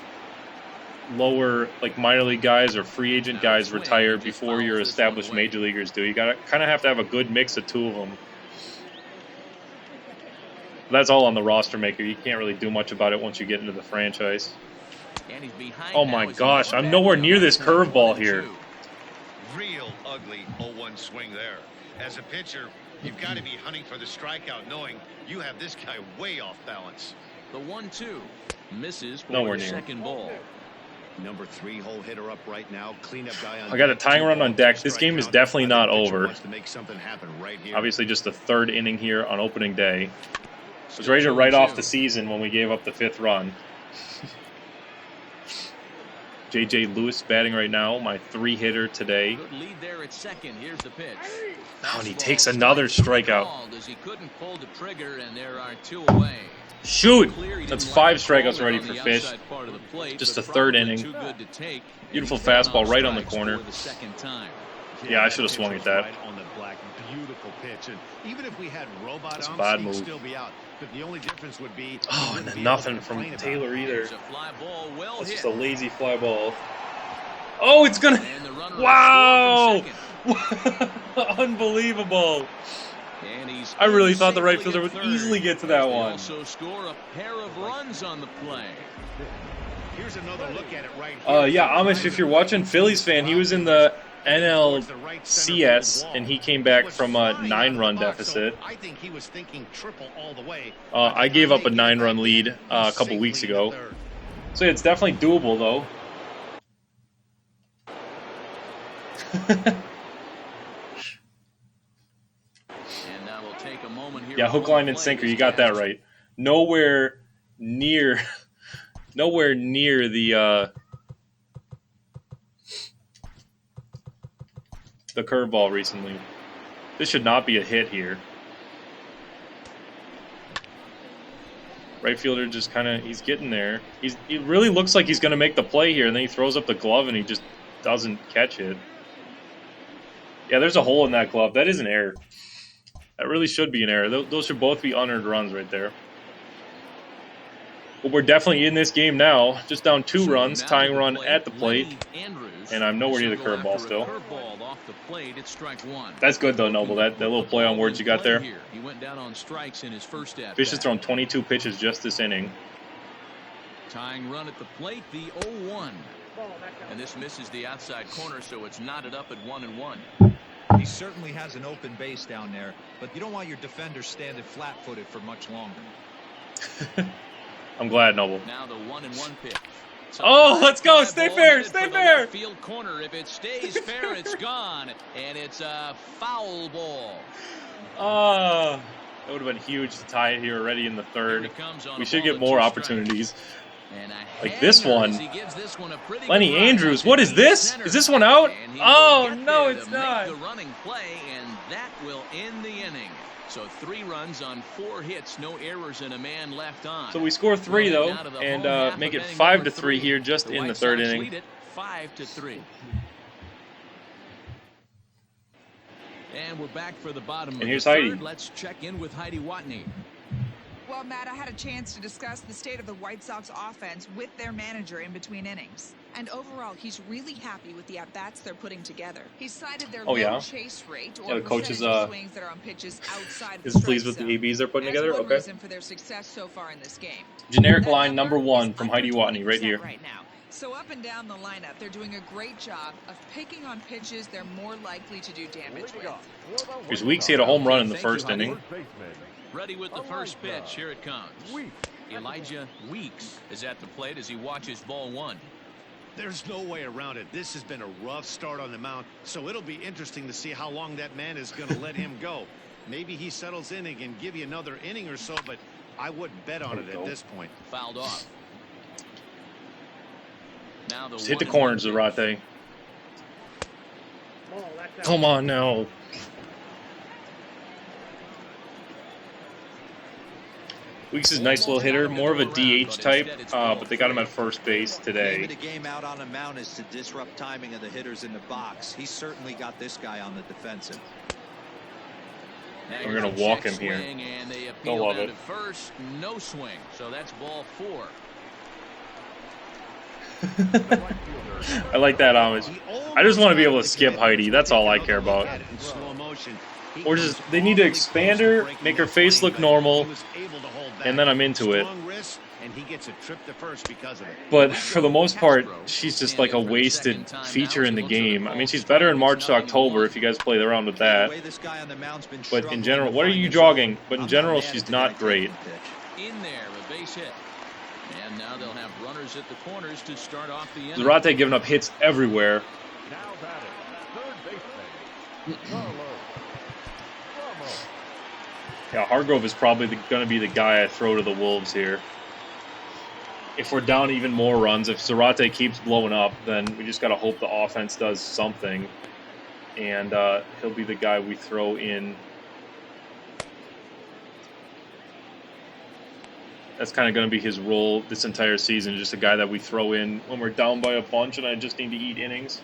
lower, like minor league guys or free agent guys retire before your established major leaguers do. You got to kind of have to have a good mix of 2 of them. That's all on the roster maker. You can't really do much about it once you get into the franchise. Oh my gosh, I'm nowhere near this curveball here. Real ugly 0-1 swing there. As a pitcher, you've got to be hunting for the strikeout, knowing you have this guy way off balance. The 1-2 misses for nowhere the near. Second ball. Number 3 hole hitter up right now. Cleanup guy on. I got a tying run on deck. This game is definitely not over. To make something happen right here. Obviously, just the 3rd inning here on opening day. I was ready to write off the season when we gave up the 5th run. J.J. Lewis batting right now, my 3-hitter today. Good lead there at second. Here's the pitch. Oh, and he takes another strikeout. As he couldn't pull the trigger, and there are 2 away. Shoot! That's 5 strikeouts already for Fish. Just the 3rd inning. Beautiful fastball right on the corner. Yeah, I should have swung at that. Right on the black, beautiful pitch. And even if we had robot That's a umps, bad he'd move. still be out. But the only difference would be Oh, and then nothing from Taylor either. Here's a fly ball well That's hit. just a lazy fly ball. Oh, it's gonna. And the runner will Wow! score from second. Unbelievable. And he's I really thought the right safely fielder at would third, easily get to as that they one. also score a pair of runs on the play. Here's another look at it right here. Yeah, Amish, if you're watching, Phillies fan, he was in the NLCS, and he came back from a 9-run deficit. I think he was thinking triple all the way. I gave up a 9-run lead a couple weeks ago. So yeah, it's definitely doable, though. And now we'll take a moment here. Yeah, hook, line, and sinker. You got that right. Nowhere near the curveball recently. This should not be a hit here. Right fielder just kind of, he's getting there. He really looks like he's going to make the play here, and then he throws up the glove and he just doesn't catch it. Yeah, there's a hole in that glove. That is an error. That really should be an error. Those should both be unearned runs right there. But we're definitely in this game now. Just down 2 runs, tying run at the plate. And I'm nowhere near the curveball still. Curveball off the plate, it's strike 1. That's good though, Noble. That little play on words you got there. He went down on strikes in his first at-bat. Fish has thrown 22 pitches just this inning. Tying run at the plate, the 0-1. And this misses the outside corner, so it's knotted up at 1-1. He certainly has an open base down there, but you don't want your defender standing flat-footed for much longer. I'm glad, Noble. Now the 1-1 pitch. Oh, let's go! Stay fair! Stay fair! Field corner. If it stays fair, it's gone, and it's a foul ball. That would have been huge to tie it here already in the third. We should get more opportunities. Like this one. Lenny Andrews, what is this? Is this one out? Oh, no, it's not. The running play, and that will end the inning. So 3 runs on 4 hits, no errors, and a man left on. So we score 3 though, and make it 5-3 here just in the third inning. Lead it 5-3. And we're back for the bottom of here's the third. Heidi. Let's check in with Heidi Watney. Well, Matt, I had a chance to discuss the state of the White Sox offense with their manager in between innings. And overall, he's really happy with the at-bats they're putting together. He cited their low chase rate or the coach is swings that are on pitches outside is the pleased with zone. the ABs they're putting As together. one Okay. reason for their success so far in this game. Generic That line number number 1 is from under Heidi Watney right 20% here. Right now. So up and down the lineup, they're doing a great job of picking on pitches they're more likely to do damage with. Here's Weeks. He had a home run in the first inning. Ready with the first pitch. Here it comes. Elijah Weeks is at the plate as he watches ball 1. There's no way around it. This has been a rough start on the mound, so it'll be interesting to see how long that man is going to let him go. Maybe he settles in and can give you another inning or so, but I wouldn't bet on it at this point. Fouled off. Now the Just hit the corners, Zarate. Come on now. Weeks is a nice little hitter, more of a DH type, but they got him at first base today. The game out on a mound is to disrupt timing of the hitters in the box. He certainly got this guy on the defensive. We're gonna walk him here. Don't love it. First, no swing, so that's ball 4. I like that, Amish. I just want to be able to skip Heidi. That's all I care about. In slow motion. Or just, they need to expand her, make her face look normal, and then I'm into it. And he gets a trip to first because of it. But for the most part, she's just like a wasted feature in the game. I mean, she's better in March to October if you guys play around with that. But in general, what are you jogging? But in general, she's not great. In there, a base hit. And now they'll have runners at the corners to start off the inning. Zarate giving up hits everywhere. Now batting, third baseman, Carlos. Yeah, Hargrove is probably going to be the guy I throw to the Wolves here. If we're down even more runs, if Zarate keeps blowing up, then we just got to hope the offense does something. And he'll be the guy we throw in. That's kind of going to be his role this entire season, just a guy that we throw in when we're down by a bunch and I just need to eat innings.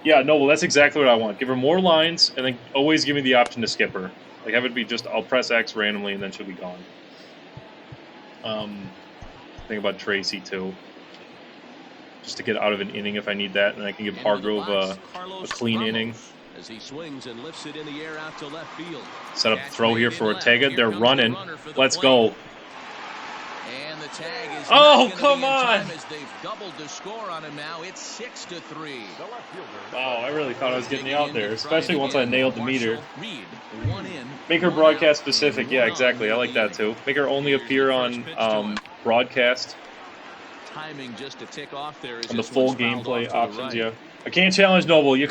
Yeah, no, well, that's exactly what I want. Give her more lines, and then always give me the option to skip her. Like, have it be just, I'll press X randomly, and then she'll be gone. Think about Tracy, too. Just to get out of an inning if I need that, and I can give Hargrove a clean inning. As he swings and lifts it in the air out to left field. Set up the throw here for Ortega. They're running. Let's go. And the tag is oh, come on! as they've doubled the score on him now. It's 6-3. Wow, I really thought I was getting out there, especially once I nailed the meter. Make her broadcast specific. Yeah, exactly. I like that too. Make her only appear on broadcast. Timing just to tick off there on the full gameplay options. Yeah, I can't challenge Noble. You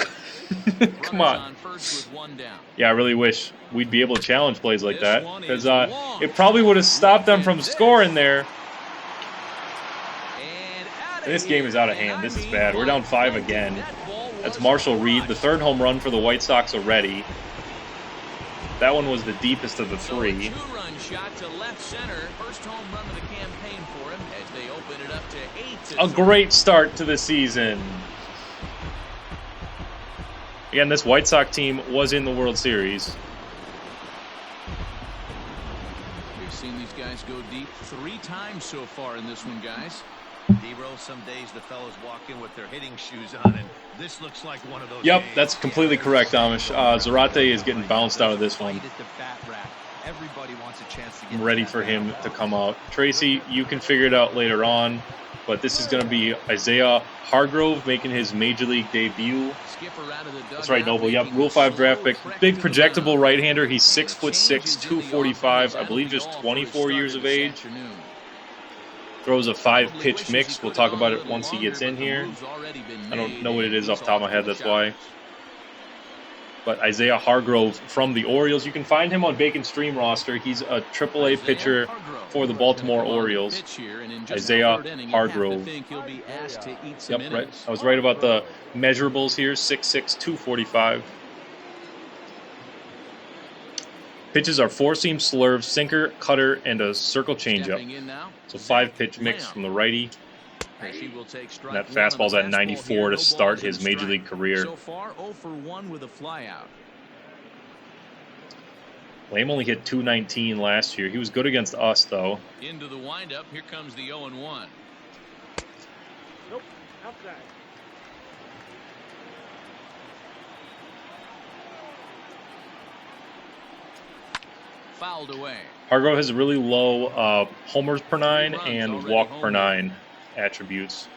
come on. Yeah, I really wish we'd be able to challenge plays like that, because it probably would have stopped them from scoring there. This game is out of hand. This is bad. We're down 5 again. That's Marshall Reed, the 3rd home run for the White Sox already. That one was the deepest of the 3. So a 2-run shot to left center. First home run of the campaign for him as they open it up to 8-3. A great start to the season. Again, this White Sox team was in the World Series. We've seen these guys go deep 3 times so far in this one, guys. Hero, some days the fellas walk in with their hitting shoes on, and this looks like one of those. Yep, days. that's completely correct, Amish. Zarate is getting bounced out of this one. Everybody wants a chance to get I'm ready for him to come out. Tracy, you can figure it out later on, but this is going to be Isaiah Hargrove making his Major League debut. That's right, Noble. Yep, Rule 5 draft pick. Big projectable right-hander. He's 6'6", 245. I believe just 24 years of age. Throws a 5-pitch mix. We'll talk about it once he gets in here. I don't know what it is off the top of my head, that's why. But Isaiah Hargrove from the Orioles. You can find him on Bacon Stream roster. He's a AAA pitcher for the Baltimore Orioles. Isaiah Hargrove. Yep, right. I was right about the measurables here. 6'6", 245. Pitches are 4-seam slurve, sinker, cutter, and a circle changeup. So 5-pitch mix from the righty. And that fastball's at 94 to start his Major League career. So far, 0 for 1 with a flyout. Lamb only hit 219 last year. He was good against us, though. Into the windup. Here comes the 0-1. Nope, outside. Fouled away. Hargrove has really low homers per 9 and walk per 9 attributes.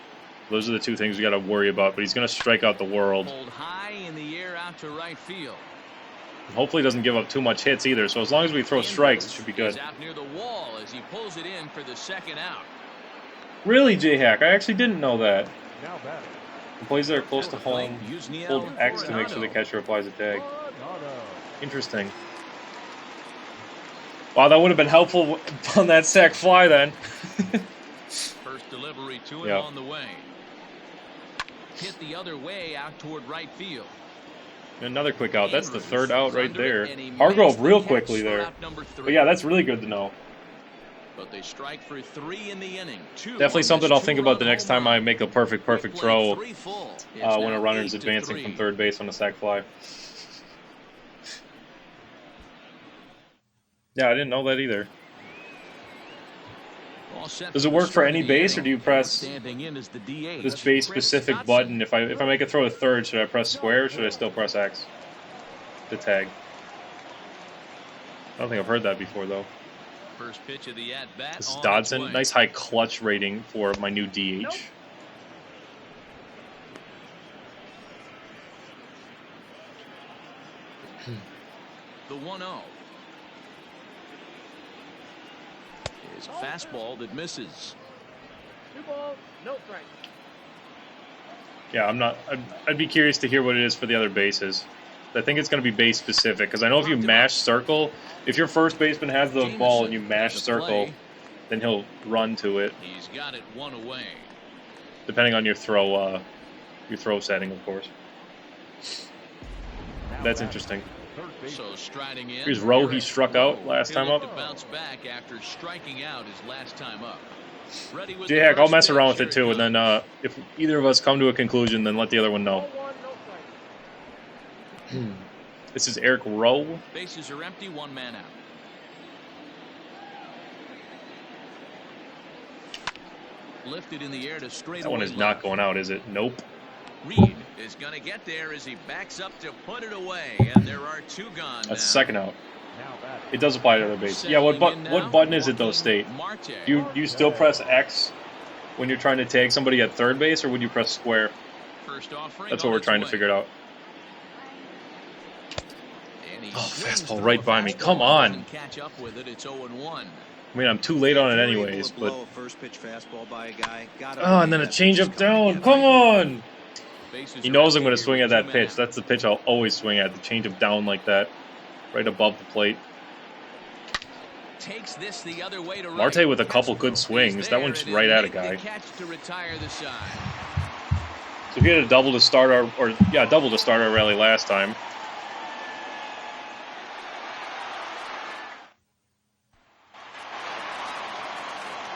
Those are the 2 things we got to worry about, but he's going to strike out the world. Hold high in the air out to right field. And hopefully doesn't give up too much hits either, so as long as we throw strikes, it should be good. Out near the wall as he pulls it in for the 2nd out. Really, J-Hack? I actually didn't know that. Now batter. The plays that are close to home, hold X to make sure the catcher applies a tag. Interesting. Wow, that would have been helpful on that sac fly then. First delivery to him on the way. Hit the other way out toward right field. Another quick out. That's the 3rd out right there. Hargrove real quickly there. But yeah, that's really good to know. But they strike for 3 in the inning. Definitely something I'll think about the next time I make a perfect throw when a runner is advancing from 3rd base on a sac fly. Yeah, I didn't know that either. Does it work for any base, or do you press this base-specific button? If I make a throw to 3rd, should I press square, or should I still press X to tag? I don't think I've heard that before, though. First pitch of the at-bat. This is Dodson. Nice high clutch rating for my new DH. Nope. The 1-0. Is a fastball that misses. 2 balls, no strike. Yeah, I'd be curious to hear what it is for the other bases. I think it's going to be base specific, because I know if you mash circle, if your first baseman has the ball and you mash circle, then he'll run to it. He's got it 1 away. Depending on your throw setting, of course. That's interesting. So striding in. Here's Rowe. He struck out last time up. Bounce back after striking out his last time up. J-Hack, I'll mess around with it too, and then if either of us come to a conclusion, then let the other one know. This is Eric Rowe. Bases are empty, one man out. Lifted in the air to straight That one is not going out, is it? Nope. Reed is going to get there as he backs up to put it away, and there are two gone. That's the second out. It does apply to other base. Yeah, what button is it though, State? Do you still press X when you're trying to tag somebody at third base, or would you press square? That's what we're trying to figure it out. Oh, fastball right by me. Come on. Catch up with it. It's 0-1. I mean, I'm too late on it anyways, but... First pitch fastball by a guy. Oh, and then a changeup down. Come on! He knows I'm going to swing at that pitch. That's the pitch I'll always swing at, the changeup down like that, right above the plate. Takes this the other way to Marte with a couple good swings. That one's right at a guy. So he had a double to start our, double to start our rally last time.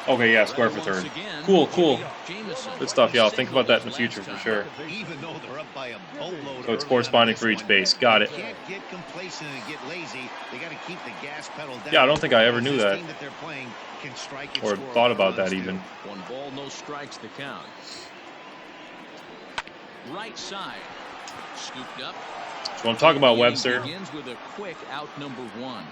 Okay, yeah, square for third. Cool, cool. Good stuff, yeah. I'll think about that in the future for sure. So it's corresponding for each base. Got it. Yeah, I don't think I ever knew that. Or thought about that even. 1 ball, no strikes to count. Right side. Scooped up. So I'm talking about Webster. Begins with a quick out number 1.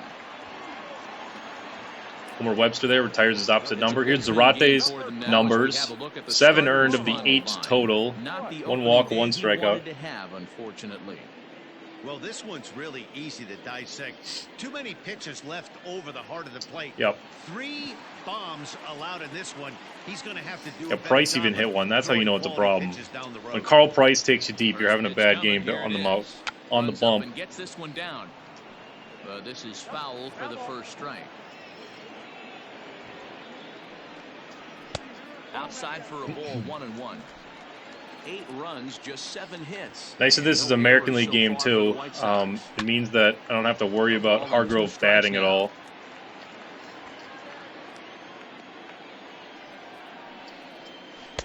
Homer Webster there retires his opposite number. Here's Zarate's numbers. 7 earned of the 8 total. 1 walk, 1 strikeout. Well, this one's really easy to dissect. Too many pitches left over the heart of the plate. Yep. 3 bombs allowed in this one. He's going to have to do. Yeah, Price even hit one. That's how you know it's a problem. When Carl Price takes you deep, you're having a bad game on the mouth, on the bump. Gets this one down. This is foul for the first strike. Outside for a ball, 1-1. 8 runs, just 7 hits. Nice that this is an American League game too. It means that I don't have to worry about Hargrove batting at all.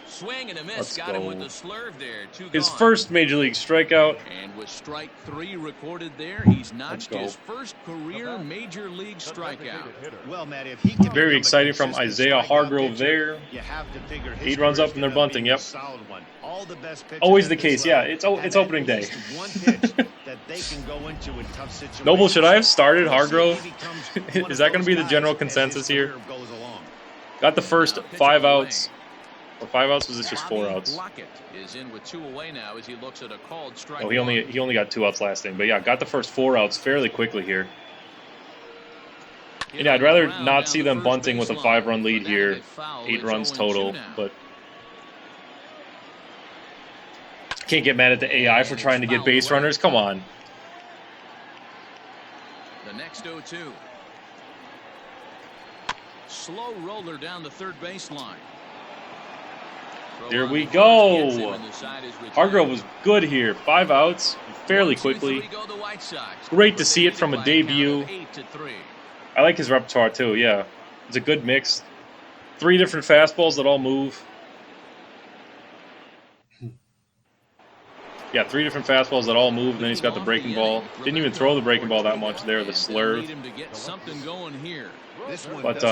Swing and a miss. Got him with the slurve there. His first major league strikeout. And with strike 3 recorded there, he's notched his first career major league strikeout. Well, Matt, if he can very exciting from Isaiah Hargrove there. 8 runs up and they're bunting. Yep. Always the case. Yeah, it's opening day. Noble, should I have started Hargrove? Is that going to be the general consensus here? Got the first 5 outs. Or 5 outs? Was this just 4 outs? Is in with 2 away now as he looks at a called strike. Oh, he only got 2 outs last inning, but yeah, got the first 4 outs fairly quickly here. And yeah, I'd rather not see them bunting with a 5-run lead here, 8 runs total, but can't get mad at the AI for trying to get base runners. Come on. The next 0-2. Slow roller down the third baseline. Here we go. Hargrove was good here. 5 outs, fairly quickly. Great to see it from a debut. I like his repertoire too, yeah. It's a good mix. 3 different fastballs that all move. Yeah, 3 different fastballs that all move, and then he's got the breaking ball. Didn't even throw the breaking ball that much there, the slurve. But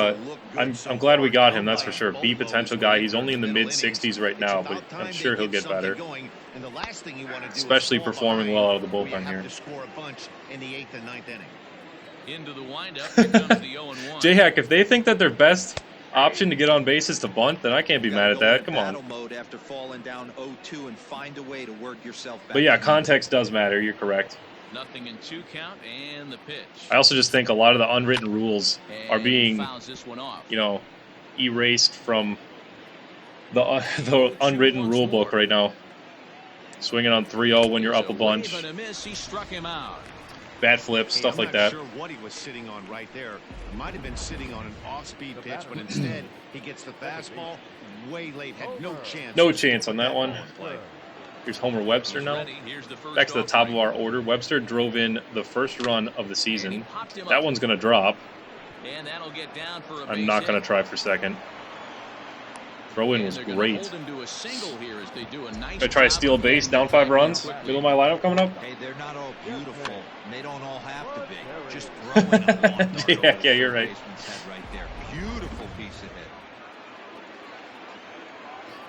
I'm glad we got him, that's for sure. B potential guy. He's only in the mid-60s right now, but I'm sure he'll get better. Especially performing well out of the bullpen here. Into the windup, here comes the 0-1. J-Hack, if they think that their best option to get on base is to bunt, then I can't be mad at that. Come on. But yeah, context does matter. You're correct. Nothing in 2 count and the pitch. I also just think a lot of the unwritten rules are being, erased from the unwritten rule book right now. Swinging on 3-0 when you're up a bunch. He struck him out. Bat flips, stuff like that. I'm not sure what he was sitting on right there. He might have been sitting on an off-speed pitch, but instead he gets the fastball way late. Had no chance. No chance on that one. Here's Homer Webster now. Back to the top of our order. Webster drove in the first run of the season. That one's going to drop. I'm not going to try for second. Throw-in was great. I try to steal a base, down 5 runs. Middle of my lineup coming up. Hey, they're not all beautiful. And they don't all have to be. Just throwing a long dart Yeah, you're right. Right there. Beautiful piece of hit.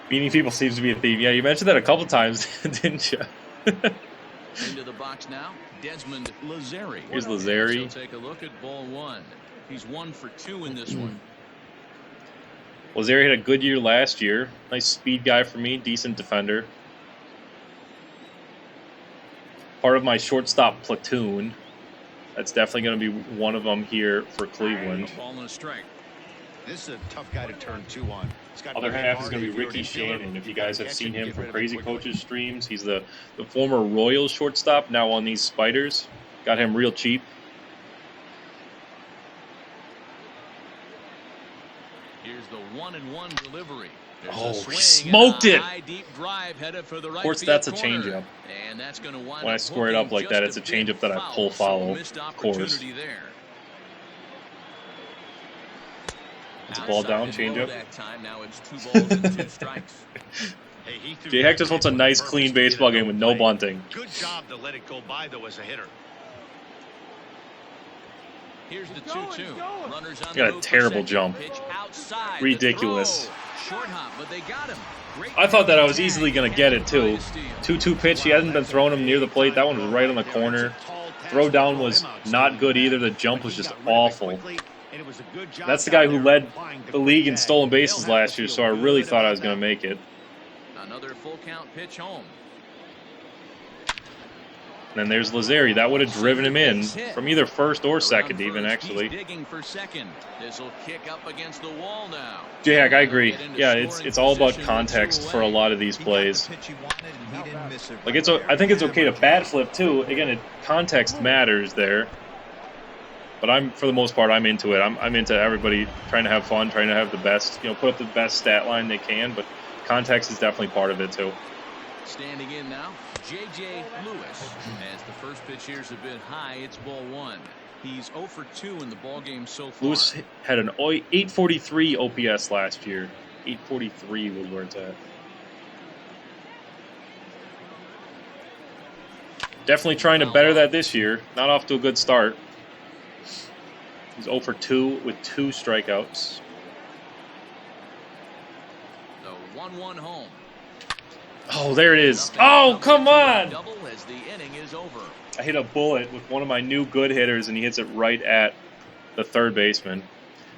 Beating people seems to be a theme. Yeah, you mentioned that a couple times, didn't you? Into the box now, Desmond Lazari. Here's Lazari. He'll take a look at ball 1. He's 1 for 2 in this one. Lazari had a good year last year. Nice speed guy for me, decent defender. Part of my shortstop platoon. That's definitely going to be one of them here for Cleveland. Ball and a strike. This is a tough guy to turn 2 on. Other half is going to be Ricky Shannon. If you guys have seen him from Crazy Coaches streams, he's the former Royals shortstop, now on these Spiders. Got him real cheap. Here's the 1-1 delivery. Oh, he smoked it! Of course, that's a changeup. And that's going to wind When I square it up like that, it's a changeup that I pull follow, of course. It's a ball down, changeup. J-Hack just wants a nice, clean baseball game with no bunting. Good job to let it go by, though, as a hitter. Here's the 2-2. Runners on Got a terrible jump. Ridiculous. Short hop, but they got him. I thought that I was easily going to get it, too. 2-2 pitch. He hasn't been throwing him near the plate. That one was right on the corner. Throw down was not good either. The jump was just awful. That's the guy who led the league in stolen bases last year, so I really thought I was going to make it. Another full count pitch home. And then there's Lazari. That would have driven him in from either first or second, even, actually. Digging for second. This'll kick up against the wall now. J-Hack, I agree. Yeah, it's all about context for a lot of these plays. Like I think it's okay to bat flip too. Again, context matters there. But for the most part, I'm into it. I'm into everybody trying to have fun, trying to have the best, put up the best stat line they can. But context is definitely part of it too. Standing in now, J.J. Lewis. As the first pitch here's a bit high, it's ball 1. He's 0 for 2 in the ballgame so far. Lewis had an 843 OPS last year. 843 was where it's at. Definitely trying to better that this year. Not off to a good start. He's 0 for 2 with 2 strikeouts. The 1-1 home. Oh, there it is. Oh, come on! Double as the inning is over. I hit a bullet with one of my new good hitters, and he hits it right at the third baseman.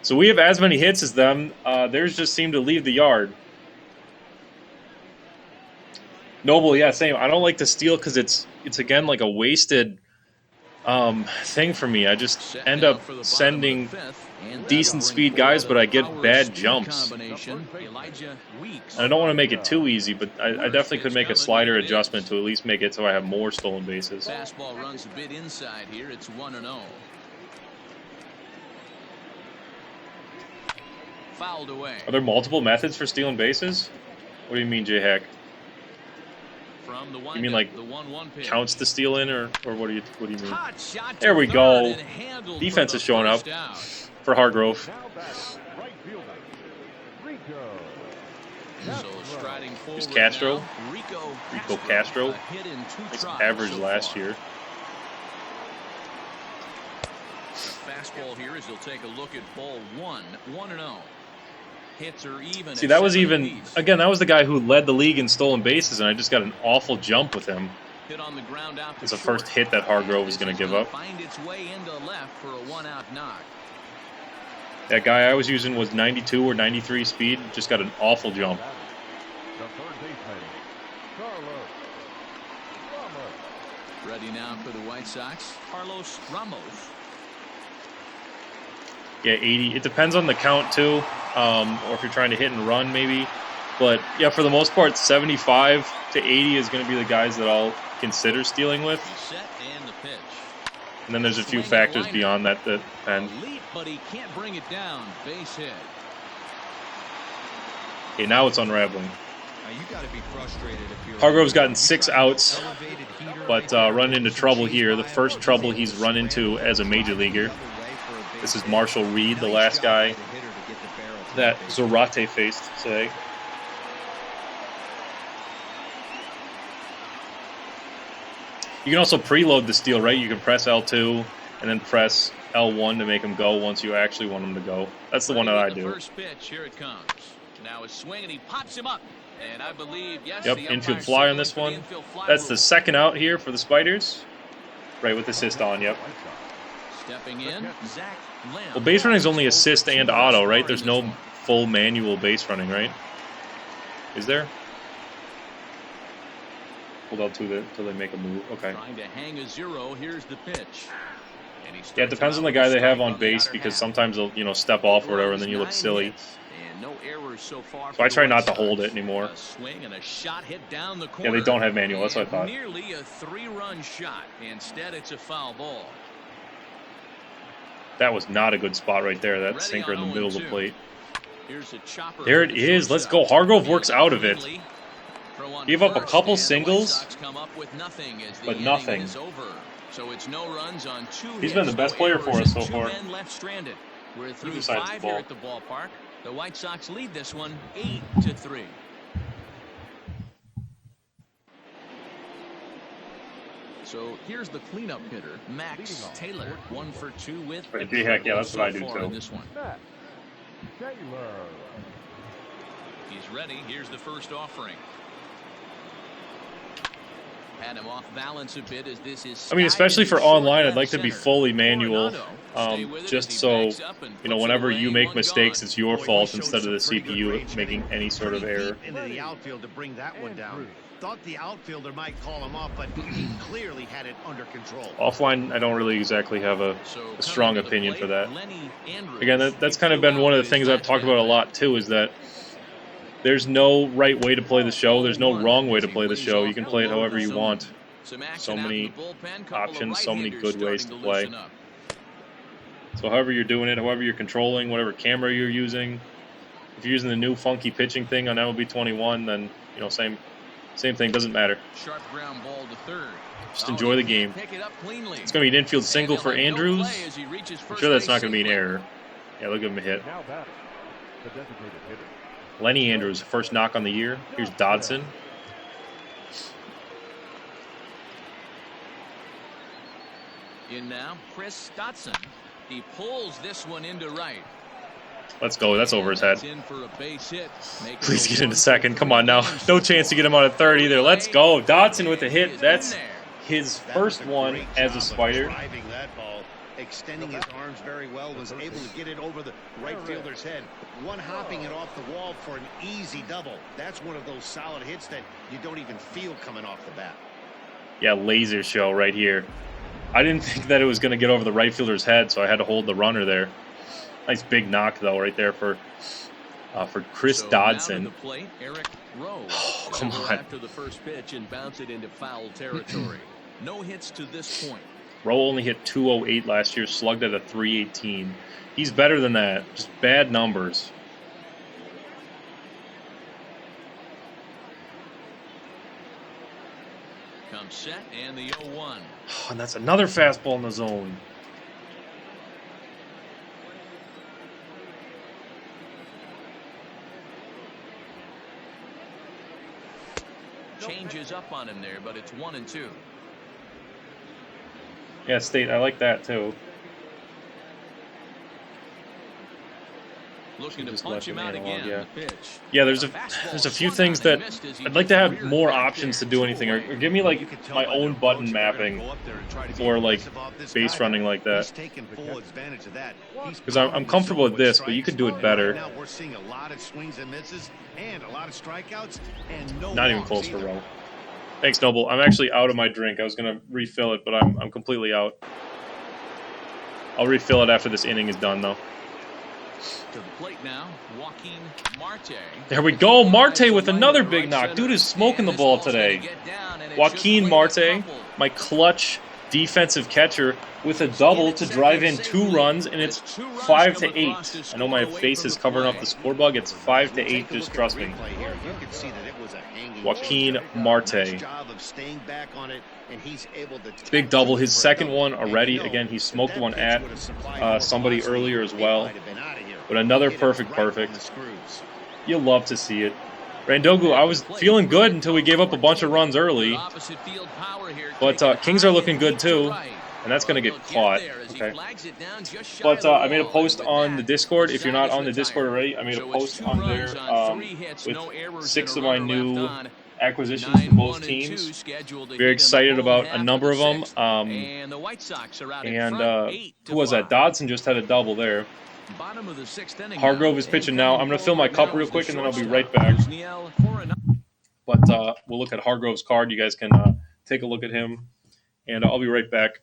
So we have as many hits as them. Theirs just seem to leave the yard. Noble, yeah, same. I don't like to steal because it's again like a wasted thing for me. I just end up sending decent speed guys, but I get bad jumps. And I don't want to make it too easy, but I definitely could make a slider adjustment to at least make it so I have more stolen bases. Fastball runs a bit inside here. It's 1-0. Fouled away. Are there multiple methods for stealing bases? What do you mean, J-Hack? You mean like counts to steal in, or what do you mean? There we go. Defense is showing up for Hargrove. Here's Castro. Rico Castro. Nice average last year. Fastball here as he'll take a look at ball 1. 1-0. Hits are even. See, that was even, again, that was the guy who led the league in stolen bases, and I just got an awful jump with him. Hit on the ground out. It's the first hit that Hargrove was going to give up. Find its way into left for a 1-out knock. That guy I was using was 92 or 93 speed, just got an awful jump. Ready now for the White Sox, Carlos Ramos. Yeah, 80. It depends on the count, too, or if you're trying to hit and run, maybe. But, yeah, for the most part, 75 to 80 is going to be the guys that I'll consider stealing with. And then there's a few factors beyond that depend. But he can't bring it down. Base hit. Okay, now it's unraveling. You gotta be frustrated if you're Hargrove's gotten 6 outs, but run into trouble here. The first trouble he's run into as a major leaguer. This is Marshall Reed, the last guy that Zarate faced today. You can also preload the steal, right? You can press L2 and then press L1 to make them go once you actually want them to go. That's the one that I do. First pitch, here it comes. Now a swing and he pops him up. And I believe, yes, yep, infield fly on this one. That's the second out here for the Spiders. Right, with assist on, yep. Stepping in, Zach Lamb. Well, base running is only assist and auto, right? There's no full manual base running, right? Is there? Hold out till they make a move. Okay. Trying to hang a zero. Here's the pitch. Yeah, it depends on the guy they have on base because sometimes they'll, you know, step off or whatever, and then you look silly. And no errors so far. So I try not to hold it anymore. A swing and a shot hit down the corner. Yeah, they don't have manual. That's what I thought. Nearly a 3-run shot. Instead, it's a foul ball. That was not a good spot right there. That sinker in the middle of the plate. Here's a chopper. There it is. Let's go. Hargrove works out of it. Gave up a couple singles, but nothing. So it's no runs on 2 He's been the best player for us so far. Left stranded. We're through Besides 5 the here at the ballpark. The White Sox lead this one 8-3. So here's the cleanup hitter, Max Taylor, 1 for 2 with. Heck yeah, that's what I do too. In this one. He's ready. Here's the first offering. Had him off balance a bit as this is. I mean, especially for online, I'd like to be fully manual, just so, you know, whenever you make mistakes, it's your fault instead of the CPU making any sort of error. Into the outfield to bring that one down. Thought the outfielder might call him off, but he clearly had it under control. Offline, I don't really exactly have a strong opinion for that. Again, that's kind of been one of the things I've talked about a lot too, is that there's no right way to play the show. There's no wrong way to play the show. You can play it however you want. So many options, so many good ways to play. So however you're doing it, however you're controlling, whatever camera you're using. If you're using the new funky pitching thing on MLB 21, then, you know, same thing, doesn't matter. Sharp ground ball to third. Just enjoy the game. It's going to be an infield single for Andrews. I'm sure that's not going to be an error. Yeah, they'll give him a hit. Lenny Andrews, first knock on the year. Here's Dodson. In now, Chris Dodson. He pulls this one into right. Let's go. That's over his head. In for a base hit. Please get into second. Come on now. No chance to get him out at third either. Let's go. Dodson with a hit. That's his first one as a Spider. Extending his arms very well, was able to get it over the right fielder's head. One hopping it off the wall for an easy double. That's one of those solid hits that you don't even feel coming off the bat. Yeah, laser show right here. I didn't think that it was going to get over the right fielder's head, so I had to hold the runner there. Nice big knock, though, right there for Chris Dodson. Oh, come on. After the first pitch and bounce it into foul territory. No hits to this point. Rowe only hit 208 last year, slugged at a 318. He's better than that. Just bad numbers. Comes set and the 0-1. And that's another fastball in the zone. Changes up on him there, but it's 1-2. Yeah, State, I like that too. Looking to punch him out again. Yeah, yeah. There's a few things that I'd like to have more options to do anything, or give me like my own button mapping for like base running like that. Because I'm comfortable with this, but you could do it better. Now we're seeing a lot of swings and misses and a lot of strikeouts and no not even close for Rowe. Thanks, Noble. I'm actually out of my drink. I was gonna refill it, but I'm completely out. I'll refill it after this inning is done, though. To the plate now, Joaquin Marte. There we go, Marte with another big knock. Dude is smoking the ball today. Joaquin Marte, my clutch defensive catcher, with a double to drive in 2 runs, and it's 5-8. I know my face is covering up the score bug. It's 5-8. Just trust me. Joaquin Marte. Big double. His second one already. Again, he smoked one at somebody earlier as well. But another perfect. You'll love to see it. Randogu, I was feeling good until we gave up a bunch of runs early. But Kings are looking good too. And that's going to get caught. Okay. But I made a post on the Discord. If you're not on the Discord already, I made a post on there with 6 of my new acquisitions for both teams. Very excited about a number of them. And who was that? Dodson just had a double there. Hargrove is pitching now. I'm going to fill my cup real quick, and then I'll be right back. But we'll look at Hargrove's card. You guys can take a look at him. And I'll be right back.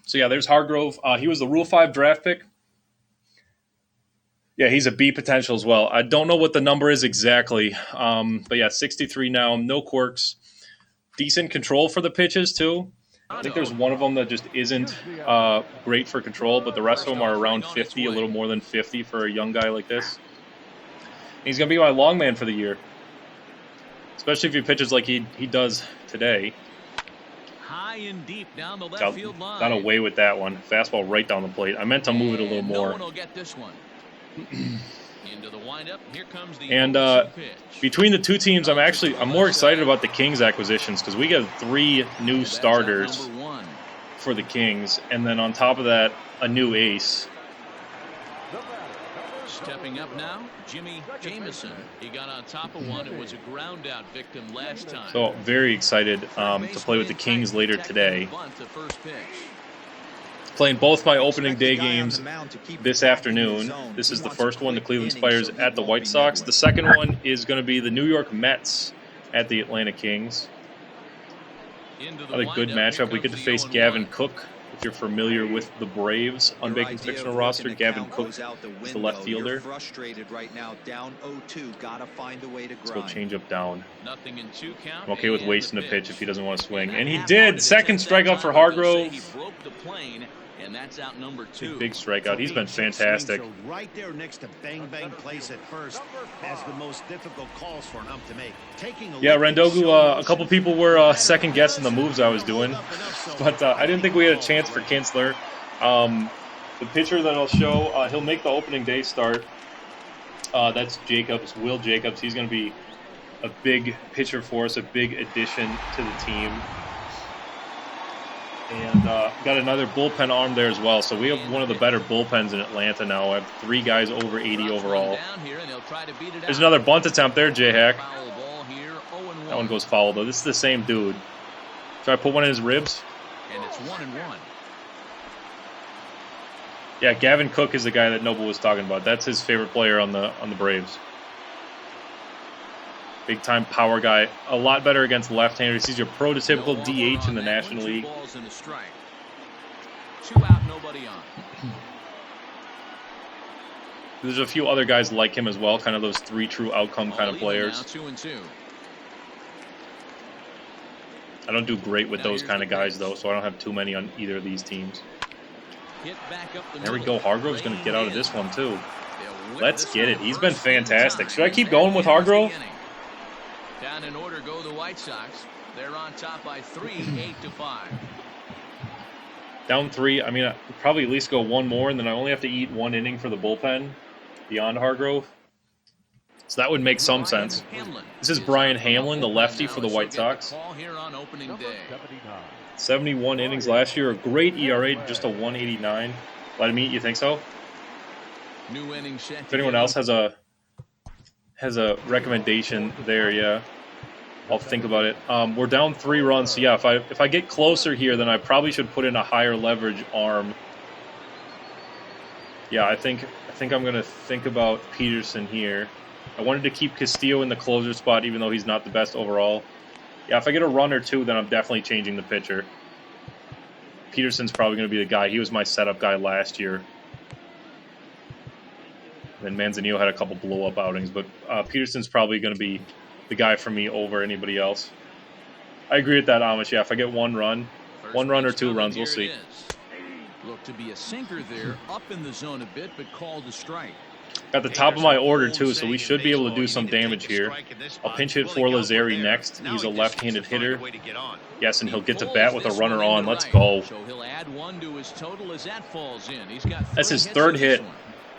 So, yeah, there's Hargrove. He was the Rule 5 draft pick. Yeah, he's a B potential as well. I don't know what the number is exactly. But, yeah, 63 now. No quirks. Decent control for the pitches, too. I think there's one of them that just isn't great for control, but the rest of them are around 50, a little more than 50 for a young guy like this. And he's going to be my long man for the year, especially if he pitches like he does today. High and deep down the left field line. Got away with that one. Fastball right down the plate. I meant to move it a little more. No one will get this one. Into the windup. Here comes the and between the two teams, I'm more excited about the Kings acquisitions because we got 3 new starters for the Kings, and then on top of that, a new ace. Stepping up now, Jimmy Jameson. He got on top of one and was a ground out victim last time. So very excited to play with the Kings later today. Playing both my opening day games this afternoon. This is the first one, the Cleveland Spiders at the White Sox. The second one is going to be the New York Mets at the Atlanta Kings. Another good matchup. We get to face Gavin Cook. If you're familiar with the Braves Unbaking Fictional roster, Gavin Cook is the left fielder. Let's go change up down. I'm okay with wasting a pitch if he doesn't want to swing. And he did! Second strikeout for Hargrove. And that's out number 2. Big strikeout. He's been fantastic. Right there next to bang bang place at first has the most difficult calls for an ump to make. Yeah, Randogu, a couple people were second guessing the moves I was doing, but I didn't think we had a chance for Kinsler. The pitcher that I'll show, he'll make the opening day start. That's Jacobs, Will Jacobs. He's going to be a big pitcher for us, a big addition to the team. And got another bullpen arm there as well. So we have one of the better bullpens in Atlanta now. I have 3 guys over 80 overall. There's another bunt attempt there, J-Hack. That one goes foul, though. This is the same dude. Should I put one in his ribs? And it's 1-1. Yeah, Gavin Cook is the guy that Noble was talking about. That's his favorite player on the Braves. Big-time power guy. A lot better against left-handers. He's your prototypical DH in the National League. 2 out, nobody on. There's a few other guys like him as well, kind of those 3 true outcome kind of players. 2-2. I don't do great with those kind of guys, though, so I don't have too many on either of these teams. There we go. Hargrove's going to get out of this one, too. Let's get it. He's been fantastic. Should I keep going with Hargrove? Down in order go the White Sox. They're on top by 3, 8-5. Down 3. I mean, I'd probably at least go one more, and then I only have to eat 1 inning for the bullpen beyond Hargrove. So that would make some sense. This is Brian Hamlin, the lefty for the White Sox. 71 innings last year. A great ERA, just a 189. Vladimir, you think so? If anyone else has a recommendation there, yeah, I'll think about it. We're down 3 runs, so yeah, if I get closer here, then I probably should put in a higher leverage arm. Yeah, I think I'm gonna think about Peterson here. I wanted to keep Castillo in the closer spot, even though he's not the best overall. Yeah, if I get a run or 2, then I'm definitely changing the pitcher. Peterson's probably going to be the guy. He was my setup guy last year. Then Manzanillo had a couple blow-up outings, but Peterson's probably going to be the guy for me over anybody else. I agree with that, Amish. Yeah, if I get one run or 2 runs, we'll see. Look to be a sinker there, up in the zone a bit, but called a strike. Got the top of my order, too, so we should be able to do some damage here. I'll pinch hit for Lazzeri next. He's a left-handed hitter. Yes, and he'll get to bat with a runner on. Let's go. So he'll add 1 to his total as that falls in. He's got 3 That's his hits 3rd in this hit. one.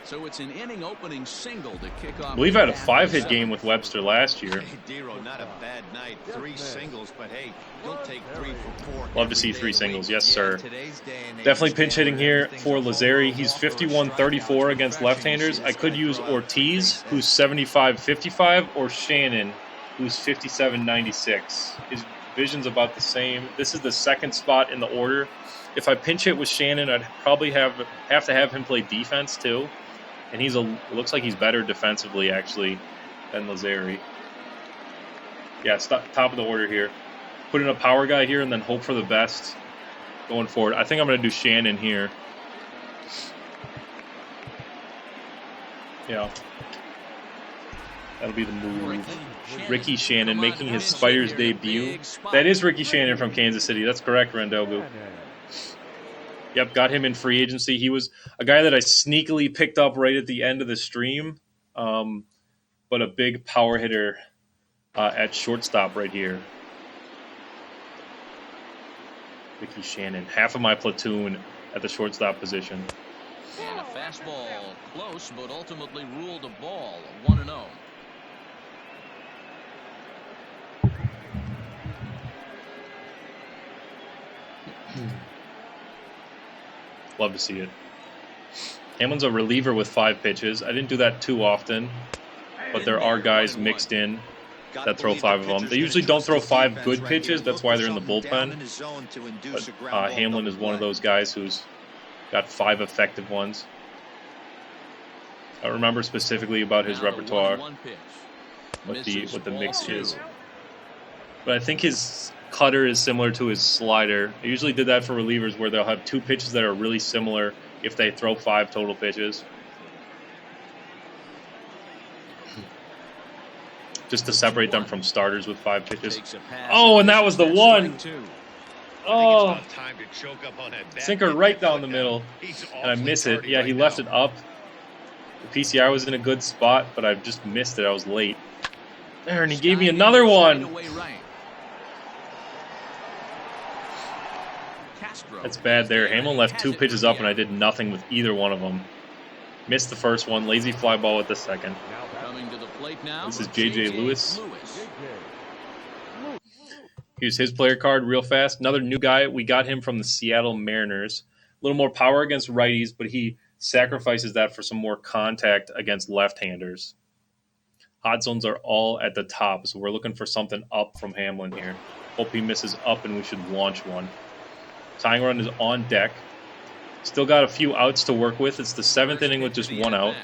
So it's an inning opening single to kick off. I believe I had a 5-hit game with Webster last year. Hey, Dero, not a bad night. 3 singles, but hey, he'll take 3 for 4. Love to see 3 singles. Yes, sir. Definitely pinch hitting here for Lazzeri. He's 51-34 against left-handers. I could use Ortiz, who's 75-55, or Shannon, who's 57-96. His vision's about the same. This is the 2nd spot in the order. If I pinch hit with Shannon, I'd probably have to have him play defense too. And it looks like he's better defensively, actually, than Lazzeri. Yeah, top of the order here. Put in a power guy here and then hope for the best going forward. I think I'm going to do Shannon here. Yeah. That'll be the move. Ricky Shannon making his Spiders debut. That is Ricky Shannon from Kansas City. That's correct, Rendobu. Yep, got him in free agency. He was a guy that I sneakily picked up right at the end of the stream, but a big power hitter at shortstop right here. Ricky Shannon, half of my platoon at the shortstop position. And a fastball close, but ultimately ruled a ball. 1-0. Love to see it. Hamlin's a reliever with 5 pitches. I didn't do that too often, but there are guys mixed in that throw 5 of them. They usually don't throw 5 good pitches. That's why they're in the bullpen. But Hamlin is one of those guys who's got 5 effective ones. I remember specifically about his repertoire, what the mix is. But I think his cutter is similar to his slider. I usually did that for relievers where they'll have 2 pitches that are really similar if they throw 5 total pitches. Just to separate them from starters with 5 pitches. Oh, and that was the one. Oh, sinker right down the middle. And I miss it. Yeah, he left it up. The PCI was in a good spot, but I just missed it. I was late. There, and he gave me another one. That's bad there. Hamlin left 2 pitches up, and I did nothing with either one of them. Missed the first one. Lazy fly ball with the second. This is J.J. Lewis. Here's his player card real fast. Another new guy. We got him from the Seattle Mariners. A little more power against righties, but he sacrifices that for some more contact against left-handers. Hot zones are all at the top, so we're looking for something up from Hamlin here. Hope he misses up, and we should launch one. Tying run is on deck. Still got a few outs to work with. It's the 7th inning with just 1 out.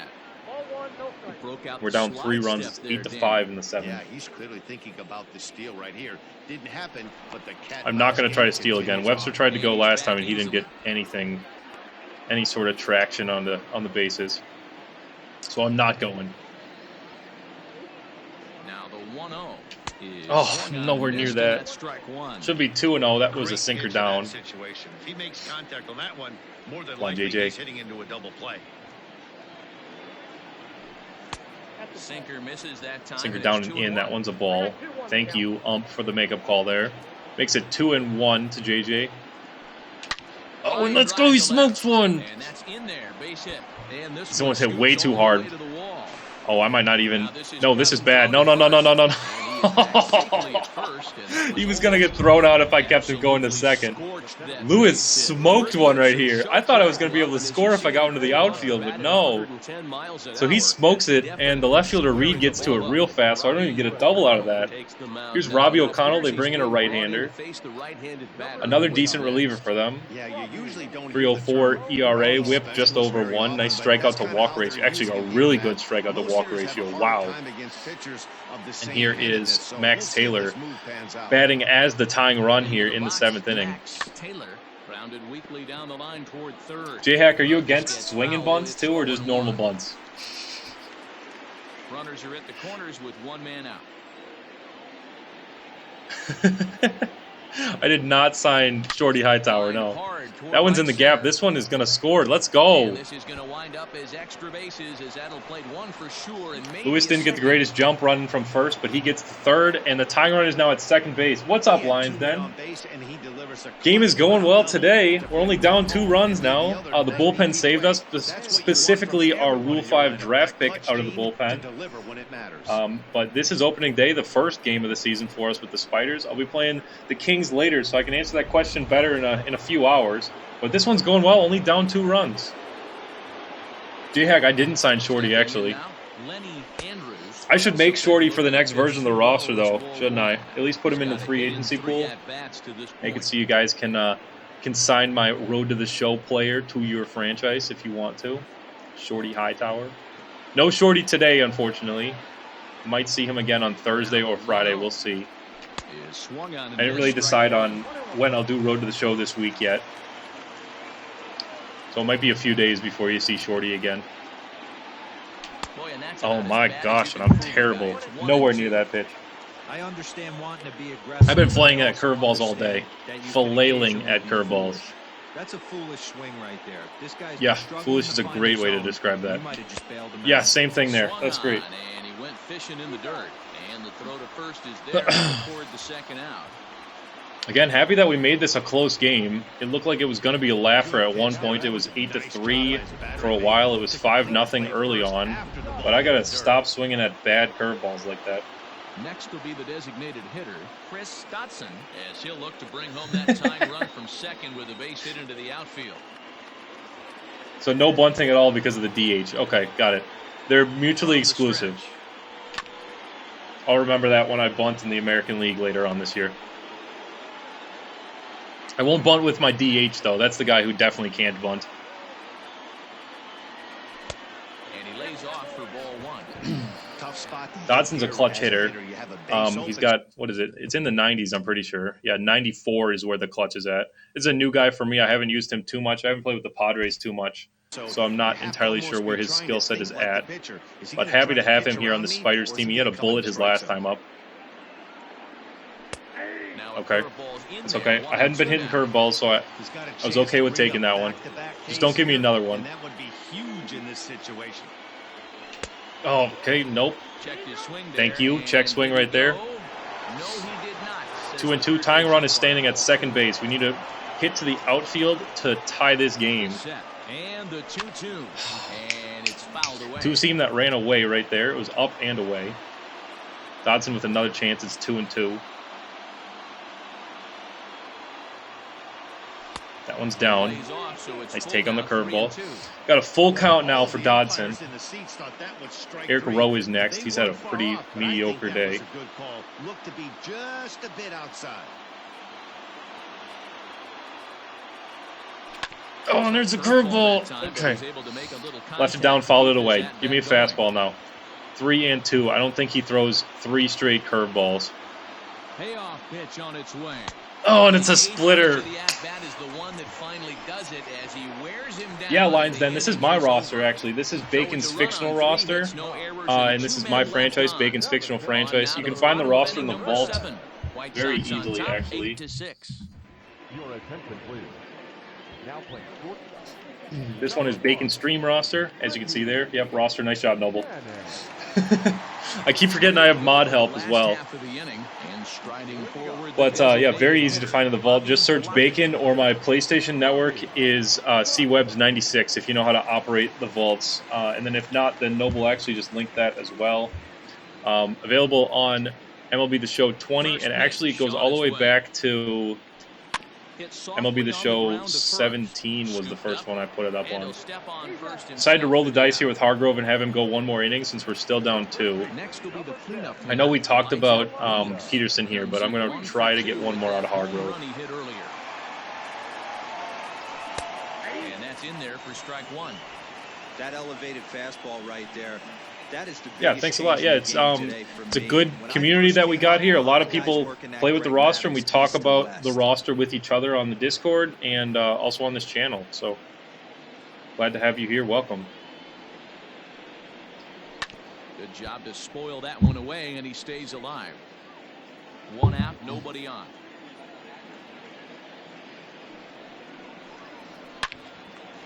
We're down 3 runs. It's 8-5 in the 7th. Yeah, he's clearly thinking about the steal right here. Didn't happen, but the cat. I'm not going to try to steal again. Webster tried to go last time, and he didn't get anything, any sort of traction on the bases. So I'm not going. Now the 1-0. Oh, nowhere near that. Should be 2-0. That was a sinker down. If he makes contact on that one, more than Come on, likely JJ. he's hitting into a double play. Sinker misses that time. Sinker down and in. That one's a ball. Thank you, ump, for the makeup call there. Makes it 2-1 to JJ. Oh, and let's go. He smokes one. And that's in there. Base hit. And this Someone's hit one way shoots too all hard. the way to the wall. Oh, I might not even. No, this is bad. No. He was going to get thrown out if I kept him going to second. Lewis smoked one right here. I thought I was going to be able to score if I got into the outfield, but no. So he smokes it, and the left fielder Reed gets to it real fast, so I don't even get a double out of that. Here's Robbie O'Connell. They bring in a right-hander. Another decent reliever for them. 3.04 ERA, whip just over 1. Nice strikeout to walk ratio. Actually, a really good strikeout to walk ratio. Wow. And here is Max Taylor batting as the tying run here in the 7th inning. Grounded weakly down the line toward third. J-Hack, are you against swinging bunts too, or just normal bunts? Runners are at the corners with one man out. I did not sign Shorty Hightower, no. That one's in the gap. This one is going to score. Let's go. And this is going to wind up as extra bases as that'll play one for sure. And Lewis didn't get the greatest jump running from first, but he gets the third, and the tying run is now at second base. What's up, Lions Den? Game is going well today. We're only down 2 runs now. The bullpen saved us, specifically our Rule 5 draft pick out of the bullpen. But this is opening day, the first game of the season for us with the Spiders. I'll be playing the Kings later, so I can answer that question better in a few hours. But this one's going well, only down 2 runs. J-Hack, I didn't sign Shorty, actually. I should make Shorty for the next version of the roster, though, shouldn't I? At least put him in the free agency pool. Make it so you guys can sign my Road to the Show player to your franchise if you want to. Shorty Hightower. No Shorty today, unfortunately. Might see him again on Thursday or Friday. We'll see. I didn't really decide on when I'll do Road to the Show this week yet. So it might be a few days before you see Shorty again. Oh my gosh, and I'm terrible. Nowhere near that pitch. I understand wanting to be aggressive. I've been flaying at curveballs all day. Filleling at curveballs. That's a foolish swing right there. This guy's yeah, foolish is a great way to describe that. Yeah, same thing there. That's great. And he went fishing in the dirt. And the throw to first is there toward the second out. Again, happy that we made this a close game. It looked like it was going to be a laugher at one point. It was 8-3 for a while. It was 5-0 early on. But I got to stop swinging at bad curveballs like that. Next will be the designated hitter, Chris Stotson, as he'll look to bring home that tying run from second with a base hit into the outfield. So no bunting at all because of the DH. Okay, got it. They're mutually exclusive. I'll remember that when I bunt in the American League later on this year. I won't bunt with my DH, though. That's the guy who definitely can't bunt. And he lays off for ball 1. Tough spot. Dodson's a clutch hitter. He's got, what is it? It's in the 90s, I'm pretty sure. Yeah, 94 is where the clutch is at. It's a new guy for me. I haven't used him too much. I haven't played with the Padres too much. So I'm not entirely sure where his skill set is at. But happy to have him here on the Spiders team. He had a bullet his last time up. Okay. It's okay. I hadn't been hitting curveballs, so I was okay with taking that one. Just don't give me another one. That would be huge in this situation. Oh, okay. Nope. Thank you. Check swing right there. 2-2. Tying run is standing at second base. We need to hit to the outfield to tie this game. And the 2-2. And it's fouled away. Two-seam that ran away right there. It was up and away. Dodson with another chance. It's 2-2. That one's down. Nice take on the curveball. Got a full count now for Dodson. Eric Rowe is next. He's had a pretty mediocre day. Look to be just a bit outside. Oh, and there's a curveball. Okay. Left it down, fouled it away. Give me a fastball now. 3-2. I don't think he throws 3 straight curveballs. Payoff pitch on its way. Oh, and it's a splitter. Yeah, Lions Den. This is my roster, actually. This is Bacon's fictional roster. And this is my franchise, Bacon's fictional franchise. You can find the roster in the vault very easily, actually. Your attention, please. Now playing short. This one is Bacon's stream roster, as you can see there. Yep, roster. Nice job, Noble. I keep forgetting I have mod help as well. But yeah, very easy to find in the vault. Just search Bacon, or my PlayStation network is CWebs96 if you know how to operate the vaults. And then if not, then Noble actually just linked that as well. Available on MLB The Show 20, and actually it goes all the way back to MLB The Show 17 was the first one I put it up on. Decided to roll the dice here with Hargrove and have him go one more inning since we're still down 2. I know we talked about Peterson here, but I'm going to try to get one more out of Hargrove. And that's in there for strike 1. That elevated fastball right there. That is the Yeah, thanks a lot. Yeah, it's a good community that we got here. A lot of people play with the roster, and we talk about the roster with each other on the Discord and also on this channel. So glad to have you here. Welcome. Good job to spoil that one away, and he stays alive. One out, nobody on.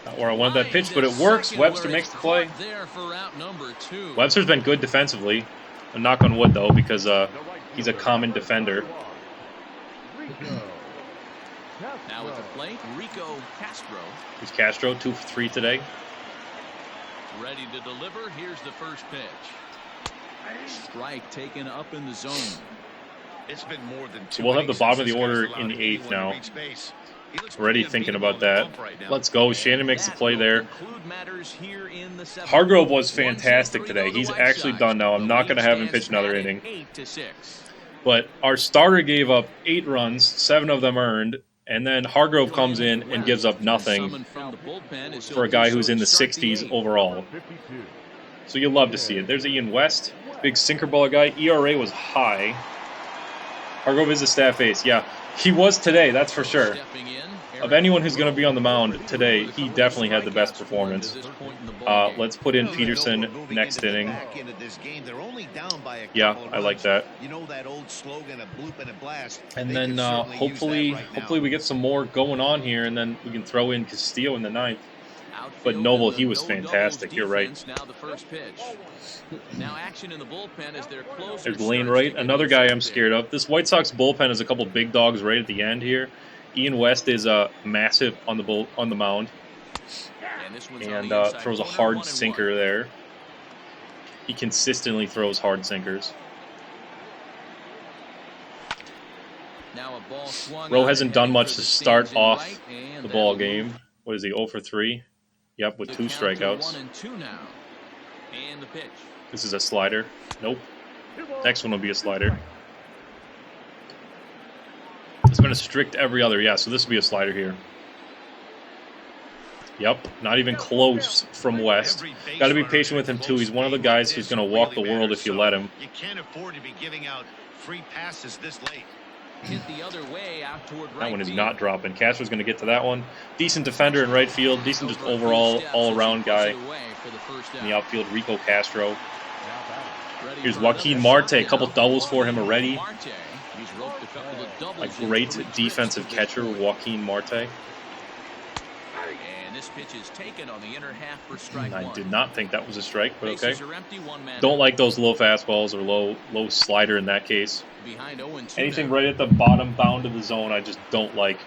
Not where I wanted that pitch, but it works. Webster makes the play. Webster's been good defensively. A knock on wood, though, because he's a common defender. Now with the plate, Rico Castro. Here's Castro, 2 for 3 today. Ready to deliver. Here's the first pitch. Strike taken up in the zone. It's been more than so we'll have the bottom of the order in the 8th now. Already thinking about that. Let's go. Shannon makes the play there. Hargrove was fantastic today. He's actually done now. I'm not going to have him pitch another inning. But our starter gave up 8 runs, 7 of them earned, and then Hargrove comes in and gives up nothing for a guy who's in the 60s overall. So you'll love to see it. There's Ian West, big sinker ball guy. ERA was high. Hargrove is a staff ace. Yeah, he was today, that's for sure. Of anyone who's going to be on the mound today, he definitely had the best performance. Let's put in Peterson next inning. Yeah, I like that. And then hopefully we get some more going on here, and then we can throw in Castillo in the 9th. But Noble, he was fantastic. You're right. There's Lane Wright, another guy I'm scared of. This White Sox bullpen has a couple big dogs right at the end here. Ian West is massive on the mound, and throws a hard sinker there. He consistently throws hard sinkers. Rowe hasn't done much to start off the ball game. What is he, 0 for 3? Yep, with 2 strikeouts. This is a slider. Nope. Next one will be a slider. It's been a strict every other. Yeah, so this will be a slider here. Yep, not even close from West. Got to be patient with him, too. He's one of the guys who's going to walk the world if you let him. You can't afford to be giving out free passes this late. That one is not dropping. Castro's going to get to that one. Decent defender in right field. Decent just overall, all-around guy. In the outfield, Rico Castro. Here's Joaquin Marte. A couple doubles for him already. A great defensive catcher, Joaquin Marte. I did not think that was a strike, but okay. Don't like those low fastballs or low slider in that case. Anything right at the bottom bound of the zone, I just don't like.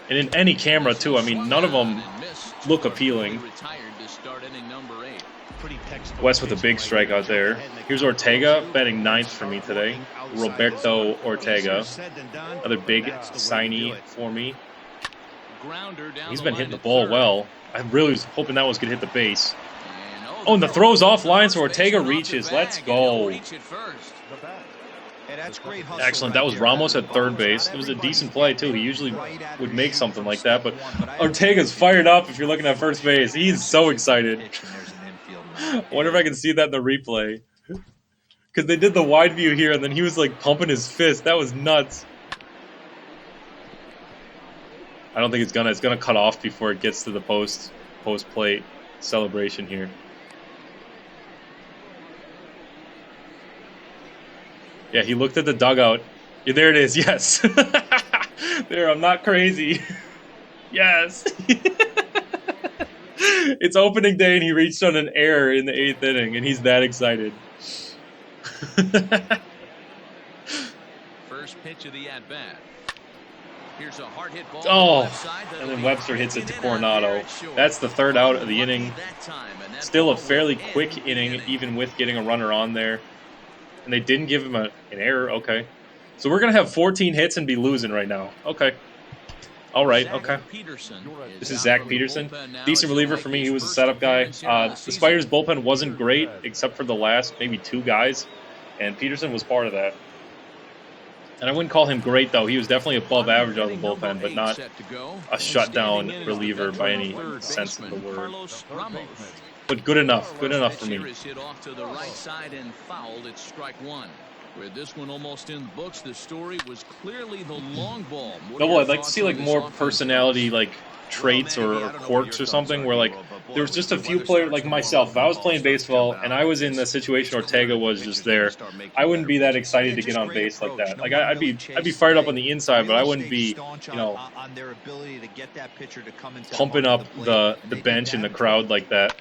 And in any camera, too, I mean, none of them look appealing. West with a big strikeout there. Here's Ortega, batting 9th for me today. Roberto Ortega. Another big signee for me. He's been hitting the ball well. I really was hoping that was going to hit the base. Oh, and the throw's offline, so Ortega reaches. Let's go. Excellent. That was Ramos at third base. It was a decent play, too. He usually would make something like that, but Ortega's fired up if you're looking at first base. He's so excited. I wonder if I can see that in the replay. Because they did the wide view here, and then he was, like, pumping his fist. That was nuts. I don't think it's gonna cut off before it gets to the post plate celebration here. Yeah, he looked at the dugout. Yeah, there it is. Yes. There, I'm not crazy. Yes. It's opening day and he reached on an error in the 8th inning and he's that excited. First pitch of the at-bat. Here's a hard hit ball. Oh, and then Webster hits it to Coronado. That's the 3rd out of the inning. Still a fairly quick inning, even with getting a runner on there. And they didn't give him an error. Okay. So we're going to have 14 hits and be losing right now. Okay. All right. Okay. This is Zach Peterson. Decent reliever for me. He was a setup guy. The Spiders' bullpen wasn't great, except for the last maybe 2 guys. And Peterson was part of that. And I wouldn't call him great, though. He was definitely above average on the bullpen, but not a shutdown reliever by any sense of the word. but good enough. Good enough for Pitch me. here is hit off to the right side and fouled. It's strike one. With this one almost in the books, the story was clearly the long ball. No, I'd like to see like more personality, like traits or quirks or something, where like there's just a few players like myself. If I was playing baseball and I was in the situation Ortega was just there, I wouldn't be that excited to get on base like that. Like I'd be fired up on the inside, but I wouldn't be, you know, pumping up the bench and the crowd like that.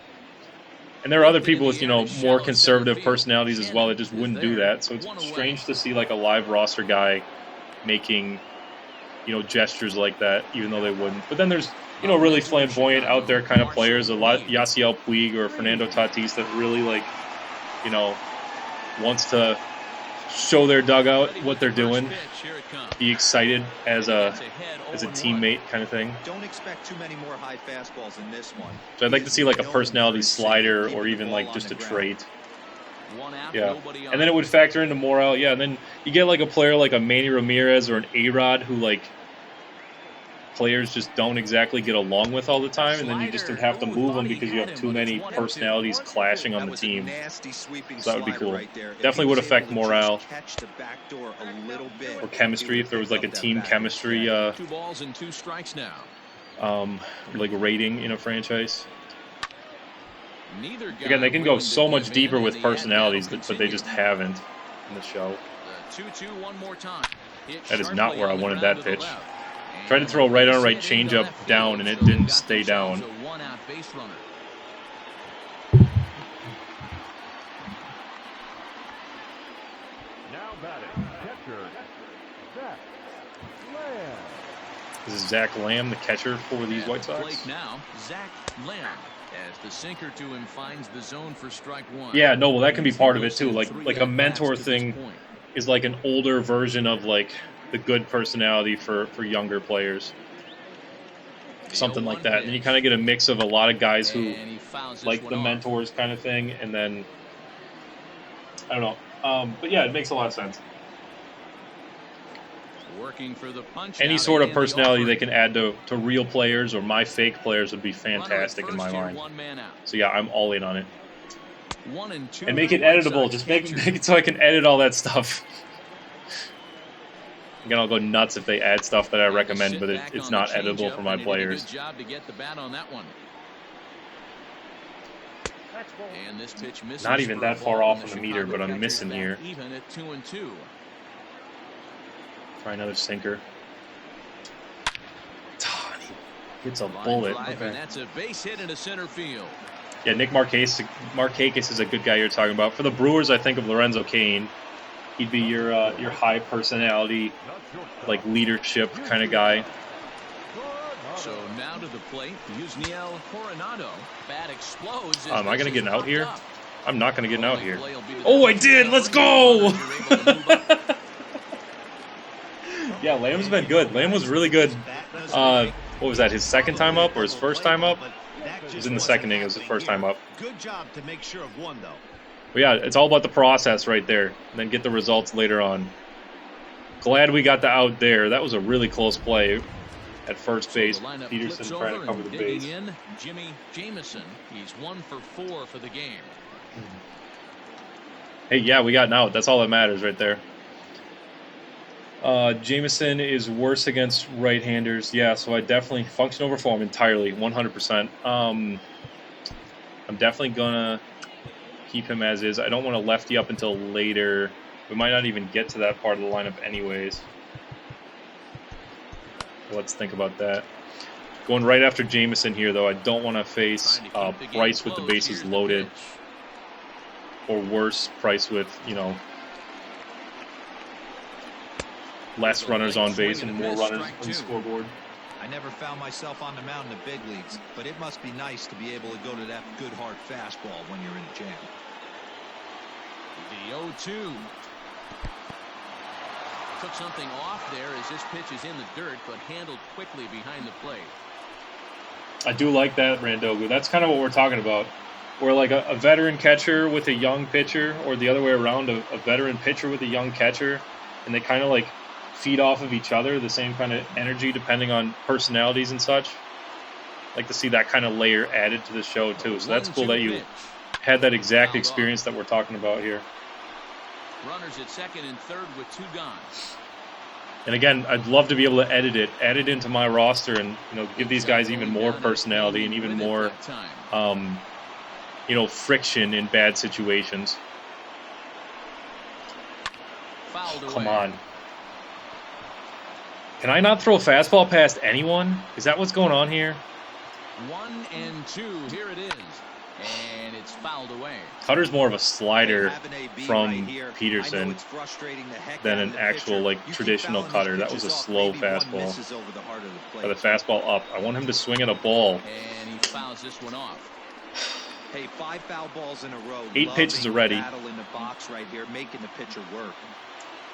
And there are other people with, you know, more conservative personalities as well that just wouldn't do that. So it's strange to see like a live roster guy making, you know, gestures like that, even though they wouldn't. But then there's, you know, really flamboyant out there kind of players, a lot Yasiel Puig or Fernando Tatis that really like, you know, wants to show their dugout what they're doing, be excited as a teammate kind of thing. Don't expect too many more high fastballs in this one. So I'd like to see like a personality slider or even like just a trait. Yeah, and then it would factor into morale. Yeah, and then you get like a player like a Manny Ramirez or an A-Rod who like players just don't exactly get along with all the time, and then you just have to move them because you have too many personalities clashing on the team. So that would be cool. Definitely would affect morale or chemistry if there was like a team chemistry 2 balls and 2 strikes now. like rating in a franchise. Again, they can go so much deeper with personalities, but they just haven't in the show. 2-2 one more time. That is not where I wanted that pitch. Tried to throw right on right changeup down, and it didn't stay down. Now batting, catcher, Zach Lamb. This is Zach Lamb, the catcher for these White Sox. Now, Zach Lamb, as the sinker to him finds the zone for strike one. Yeah, no, well, that can be part of it too. Like a mentor thing is like an older version of like the good personality for younger players. Something like that. And then you kind of get a mix of a lot of guys who like the mentors kind of thing, and then I don't know. But yeah, it makes a lot of sense. Working for the punch. Any sort of personality they can add to real players or my fake players would be fantastic in my mind. So yeah, I'm all in on it. 1 and 2. And make it editable. Just make it so I can edit all that stuff. Again, I'll go nuts if they add stuff that I recommend, but it's not editable for my players. Good job to get the bat on that one. And this pitch misses. Not even that far off on the meter, but I'm missing here. Even at 2-2. Try another sinker. It's a bullet. And that's a base hit into center field. Yeah, Nick Markakis is a good guy you're talking about. For the Brewers, I think of Lorenzo Cain. He'd be your high personality, like leadership kind of guy. So now to the plate, Yusniel Coronado. Bat explodes. Am I going to get an out here? I'm not going to get an out here. Oh, I did! Let's go! Yeah, Lamb's been good. Lamb was really good. What was that, his second time up or his first time up? It was in the second inning. It was his first time up. Good job to make sure of one, though. But yeah, it's all about the process right there, and then get the results later on. Glad we got the out there. That was a really close play at first base. Peterson trying to cover the base. Jimmy Jamison. He's 1 for 4 for the game. Hey, yeah, we got an out. That's all that matters right there. Jamison is worse against right-handers. Yeah, so I definitely function over form entirely, 100%. I'm definitely gonna keep him as is. I don't want to lefty up until later. We might not even get to that part of the lineup anyways. Let's think about that. Going right after Jamison here, though, I don't want to face Price with the bases loaded. Or worse, Price with, you know, less runners on base and more runners on the scoreboard. I never found myself on the mound in the big leagues, but it must be nice to be able to go to that good hard fastball when you're in a jam. The 0-2. Took something off there as this pitch is in the dirt, but handled quickly behind the plate. I do like that, Randogu. That's kind of what we're talking about. Where like a veteran catcher with a young pitcher, or the other way around, a veteran pitcher with a young catcher, and they kind of like feed off of each other, the same kind of energy depending on personalities and such. Like to see that kind of layer added to the show too. So that's cool that you had that exact experience that we're talking about here. Runners at second and third with 2 gone. And again, I'd love to be able to add it into my roster, and give these guys even more personality and even more, friction in bad situations. Come on. Can I not throw a fastball past anyone? Is that what's going on here? 1-2. Here it is. And it's fouled away. Cutter's more of a slider from Peterson than an actual traditional cutter. That was a slow fastball. But the fastball up. I want him to swing at a ball. And he fouls this one off. Hey, 5 foul balls in a row. 8 pitches already. Battle in the box right here, making the pitcher work.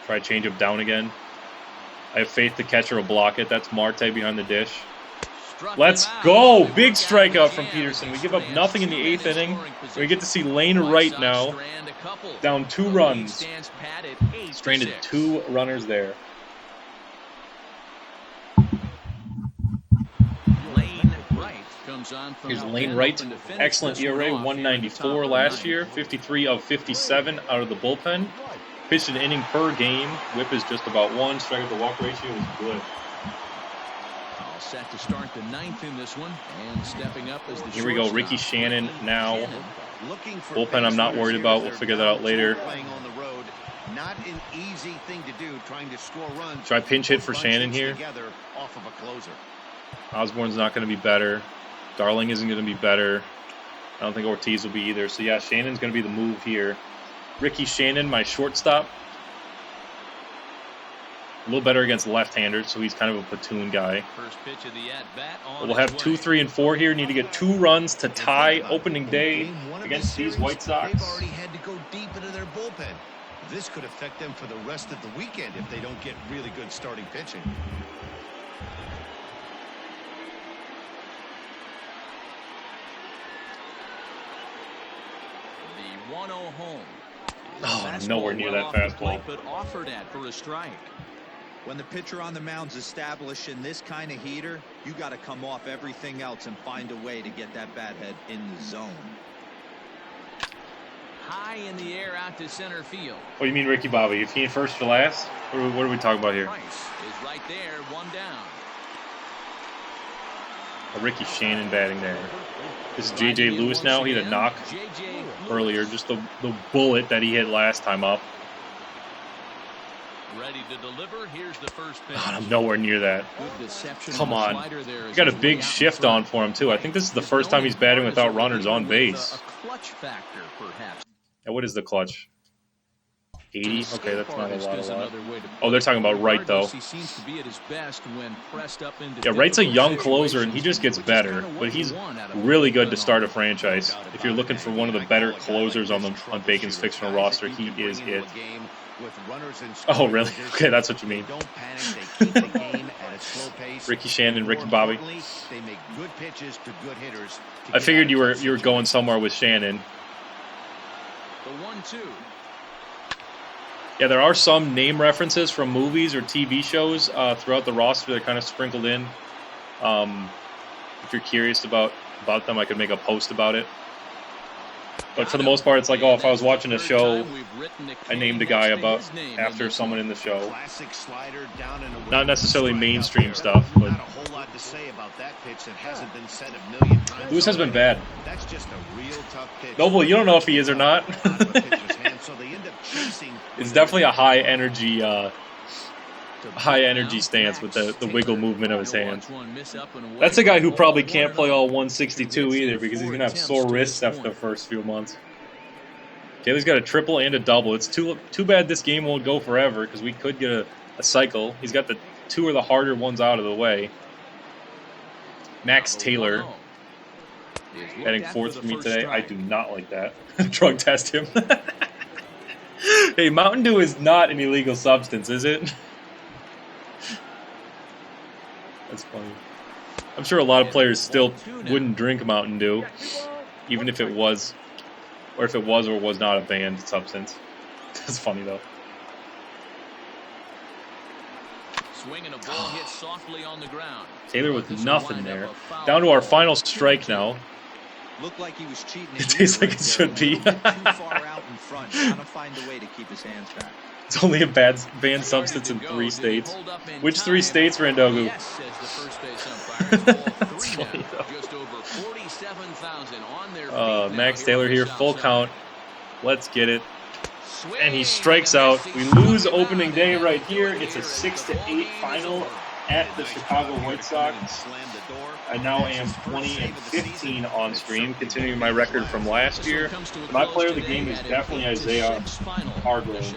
Try change up down again. I have faith the catcher will block it. That's Marte behind the dish. Let's go! Big strikeout from Peterson. We give up nothing in the 8th inning. We get to see Lane Wright now down 2 runs. Stranded 2 runners there. Here's Lane Wright. Excellent ERA, 194 last year. 53 of 57 out of the bullpen. Pitched an inning per game. Whip is just about 1. Strike to walk ratio is good. Set to start the 9th in this one, and stepping up as the Here we go, Ricky Shannon now. Bullpen I'm not worried about. We'll figure that out later. Not an easy thing to do, trying to score runs. Try pinch hit for Shannon here. Off of a closer. Osborne's not going to be better. Darling isn't going to be better. I don't think Ortiz will be either. So yeah, Shannon's going to be the move here. Ricky Shannon, my shortstop. A little better against left-handers, so he's kind of a platoon guy. First pitch of the at-bat we'll have 2, 3, and 4 here. Need to get 2 runs to tie opening day against these White Sox. They've already had to go deep into their bullpen. This could affect them for the rest of the weekend if they don't get really good starting pitching. The 1-0 home. Oh, nowhere near that fastball. But offered at for a strike. When the pitcher on the mound's establishing this kind of heater, you got to come off everything else and find a way to get that bat head in the zone. High in the air out to center field. What do you mean, Ricky Bobby? If he ain't first for last? What are we talking about here? Price is right there, 1 down. A Ricky Shannon batting there. This is J.J. Lewis now. He had a knock earlier. Just the bullet that he hit last time up. Ready to deliver. Here's the first pitch. God, I'm nowhere near that. Come on. You got a big shift on for him, too. I think this is the first time he's batting without runners on base. A clutch factor, perhaps. And what is the clutch? 80? Okay, that's not a lot. Oh, they're talking about Wright, though. Yeah, Wright's a young closer, and he just gets better. But he's really good to start a franchise. If you're looking for one of the better closers on Bacon's fictional roster, he is it. Oh, really? Okay, that's what you mean. Ricky Shannon, Ricky Bobby. I figured you were going somewhere with Shannon. The 1-2. Yeah, there are some name references from movies or TV shows throughout the roster that are kind of sprinkled in. If you're curious about them, I could make a post about it. But for the most part, it's like, oh, if I was watching a show, I named a guy about after someone in the show. Not necessarily mainstream stuff, but Lewis has been bad. Noble, you don't know if he is or not. It's definitely a high energy stance with the wiggle movement of his hands. That's a guy who probably can't play all 162 either because he's going to have sore wrists after the first few months. Kaylee's got a triple and a double. It's too bad this game won't go forever because we could get a cycle. He's got the 2 of the harder ones out of the way. Max Taylor batting 4th for me today. I do not like that. Drug test him. Hey, Mountain Dew is not an illegal substance, is it? That's funny. I'm sure a lot of players still wouldn't drink Mountain Dew, even if it was, or was not a banned substance. That's funny, though. Swing and a ball hit softly on the ground. Taylor with nothing there. Down to our final strike now. Looked like he was cheating. It tastes like it should be. Too far out in front. Gotta find a way to keep his hands back. It's only a banned substance in 3 states. Which 3 states, Randogu? Yes, says the first base umpire. That's funny, though. Just over 47,000 on their feet Max now Taylor on here, the full south count. Let's get it. side. And he strikes out. We lose opening day right here. It's a 6-8 final at the Chicago White Sox. I now am 20-15 on stream, continuing my record from last year. My player of the game is definitely Isaiah Hargrove.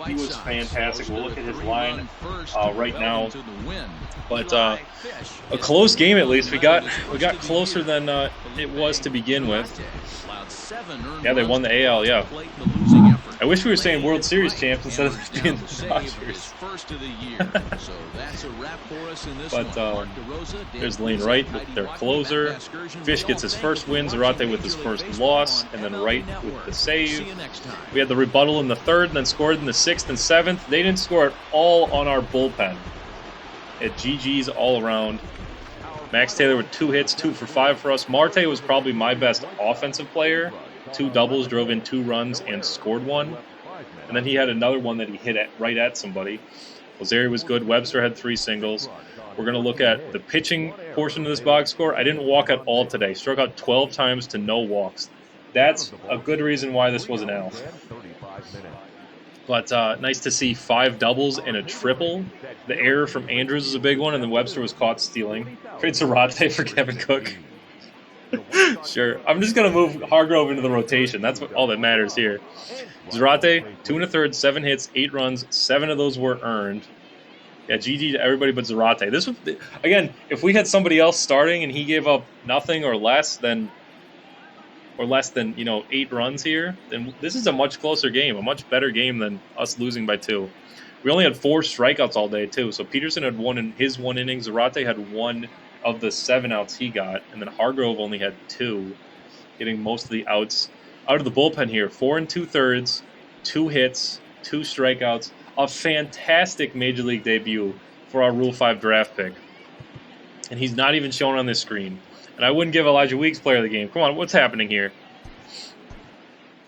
He was fantastic. We'll look at his line right now. But a close game at least. We got closer than it was to begin with. Yeah, they won the AL. Yeah. I wish we were saying World Series champs instead of being the Dodgers. But there's Lane Wright with their closer. Fish gets his first win. Zarate with his first loss, and then Wright with the save. We had the rebuttal in the third, and then scored in the 6th and 7th. They didn't score at all on our bullpen. At GG's all around. Max Taylor with 2 hits, 2 for 5 for us. Marte was probably my best offensive player. 2 doubles, drove in 2 runs, and scored 1. And then he had another one that he hit right at somebody. Lazari was good. Webster had 3 singles. We're going to look at the pitching portion of this box score. I didn't walk at all today. Struck out 12 times to no walks. That's a good reason why this was an L. But nice to see 5 doubles and a triple. The error from Andrews was a big one, and then Webster was caught stealing. Trade Zarate for Kevin Cook. Sure. I'm just going to move Hargrove into the rotation. That's all that matters here. Zarate, 2 1/3, 7 hits, 8 runs. 7 of those were earned. Yeah, GG to everybody but Zarate. This was, again, if we had somebody else starting and he gave up nothing or less than 8 runs here, then this is a much closer game, a much better game than us losing by 2. We only had 4 strikeouts all day, too. So Peterson had 1 in his 1 inning. Zarate had 1 of the 7 outs he got. And then Hargrove only had 2, getting most of the outs out of the bullpen here. 4 2/3, 2 hits, 2 strikeouts. A fantastic Major League debut for our Rule 5 draft pick. And he's not even shown on this screen. And I wouldn't give Elijah Weeks player of the game. Come on, what's happening here?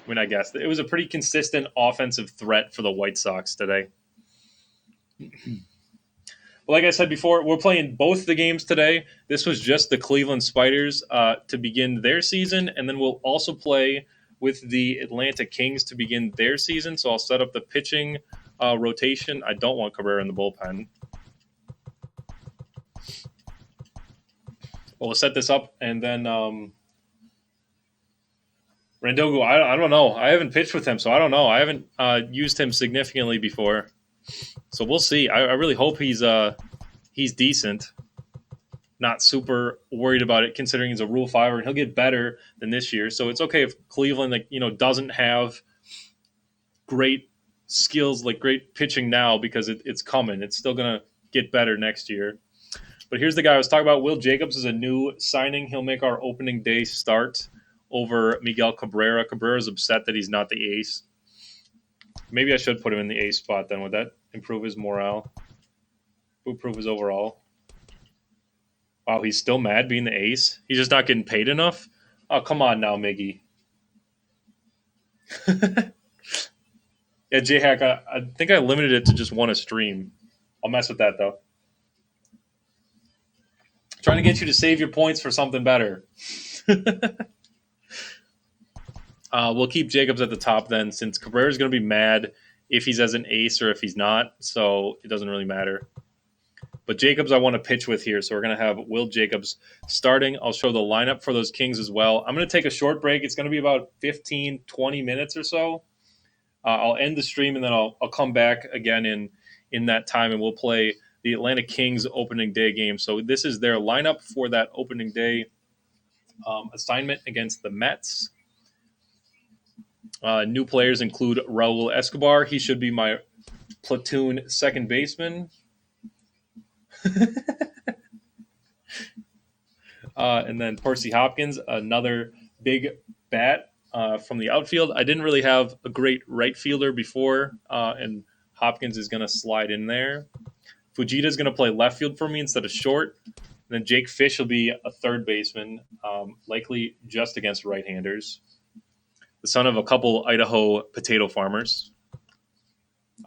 I mean, I guess. It was a pretty consistent offensive threat for the White Sox today. But like I said before, we're playing both the games today. This was just the Cleveland Spiders to begin their season, and then we'll also play with the Atlanta Kings to begin their season. So I'll set up the pitching rotation. I don't want Cabrera in the bullpen. We'll set this up, and then Randogu, I don't know. I haven't pitched with him, so I don't know. I haven't used him significantly before. So we'll see. I really hope he's decent. Not super worried about it, considering he's a Rule 5er, and he'll get better than this year. So it's okay if Cleveland, doesn't have great skills, like great pitching now, because it's coming. It's still gonna get better next year. But here's the guy I was talking about. Will Jacobs is a new signing. He'll make our opening day start over Miguel Cabrera. Cabrera's upset that he's not the ace. Maybe I should put him in the ace spot then. Would that improve his morale? Improve his overall? Wow, he's still mad being the ace? He's just not getting paid enough? Oh, come on now, Miggy. Yeah, J-Hack, I think I limited it to just 1 a stream. I'll mess with that, though. Trying to get you to save your points for something better. We'll keep Jacobs at the top then, since Cabrera's going to be mad if he's as an ace or if he's not, so it doesn't really matter. But Jacobs I want to pitch with here, so we're going to have Will Jacobs starting. I'll show the lineup for those Kings as well. I'm going to take a short break. It's going to be about 15, 20 minutes or so. I'll end the stream, and then I'll come back again in that time, and we'll play the Atlanta Kings opening day game. So this is their lineup for that opening day assignment against the Mets. New players include Raul Escobar. He should be my platoon second baseman. And then Percy Hopkins, another big bat from the outfield. I didn't really have a great right fielder before, and Hopkins is going to slide in there. Fujita's going to play left field for me instead of short. And then Jake Fish will be a third baseman, likely just against right-handers. The son of a couple Idaho potato farmers.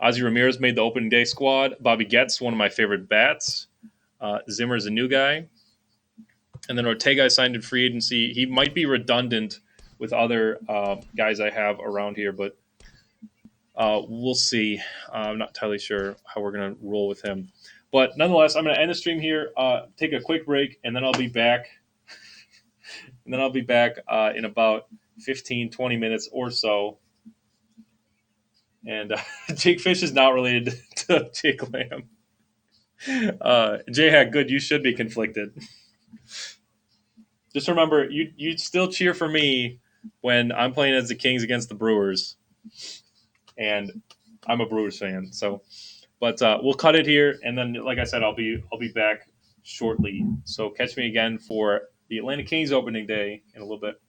Ozzy Ramirez made the opening day squad. Bobby Getz, one of my favorite bats. Zimmer's a new guy. And then Ortega I signed in free agency. He might be redundant with other guys I have around here, but we'll see. I'm not entirely sure how we're going to roll with him. But nonetheless, I'm going to end the stream here, take a quick break, and then I'll be back. And then I'll be back in about 15, 20 minutes or so. And Jake Fish is not related to Jake Lamb. J-Hack, good. You should be conflicted. Just remember, you still cheer for me when I'm playing as the Kings against the Brewers. And I'm a Brewers fan. So, but we'll cut it here. And then, like I said, I'll be back shortly. So catch me again for the Atlanta Kings opening day in a little bit.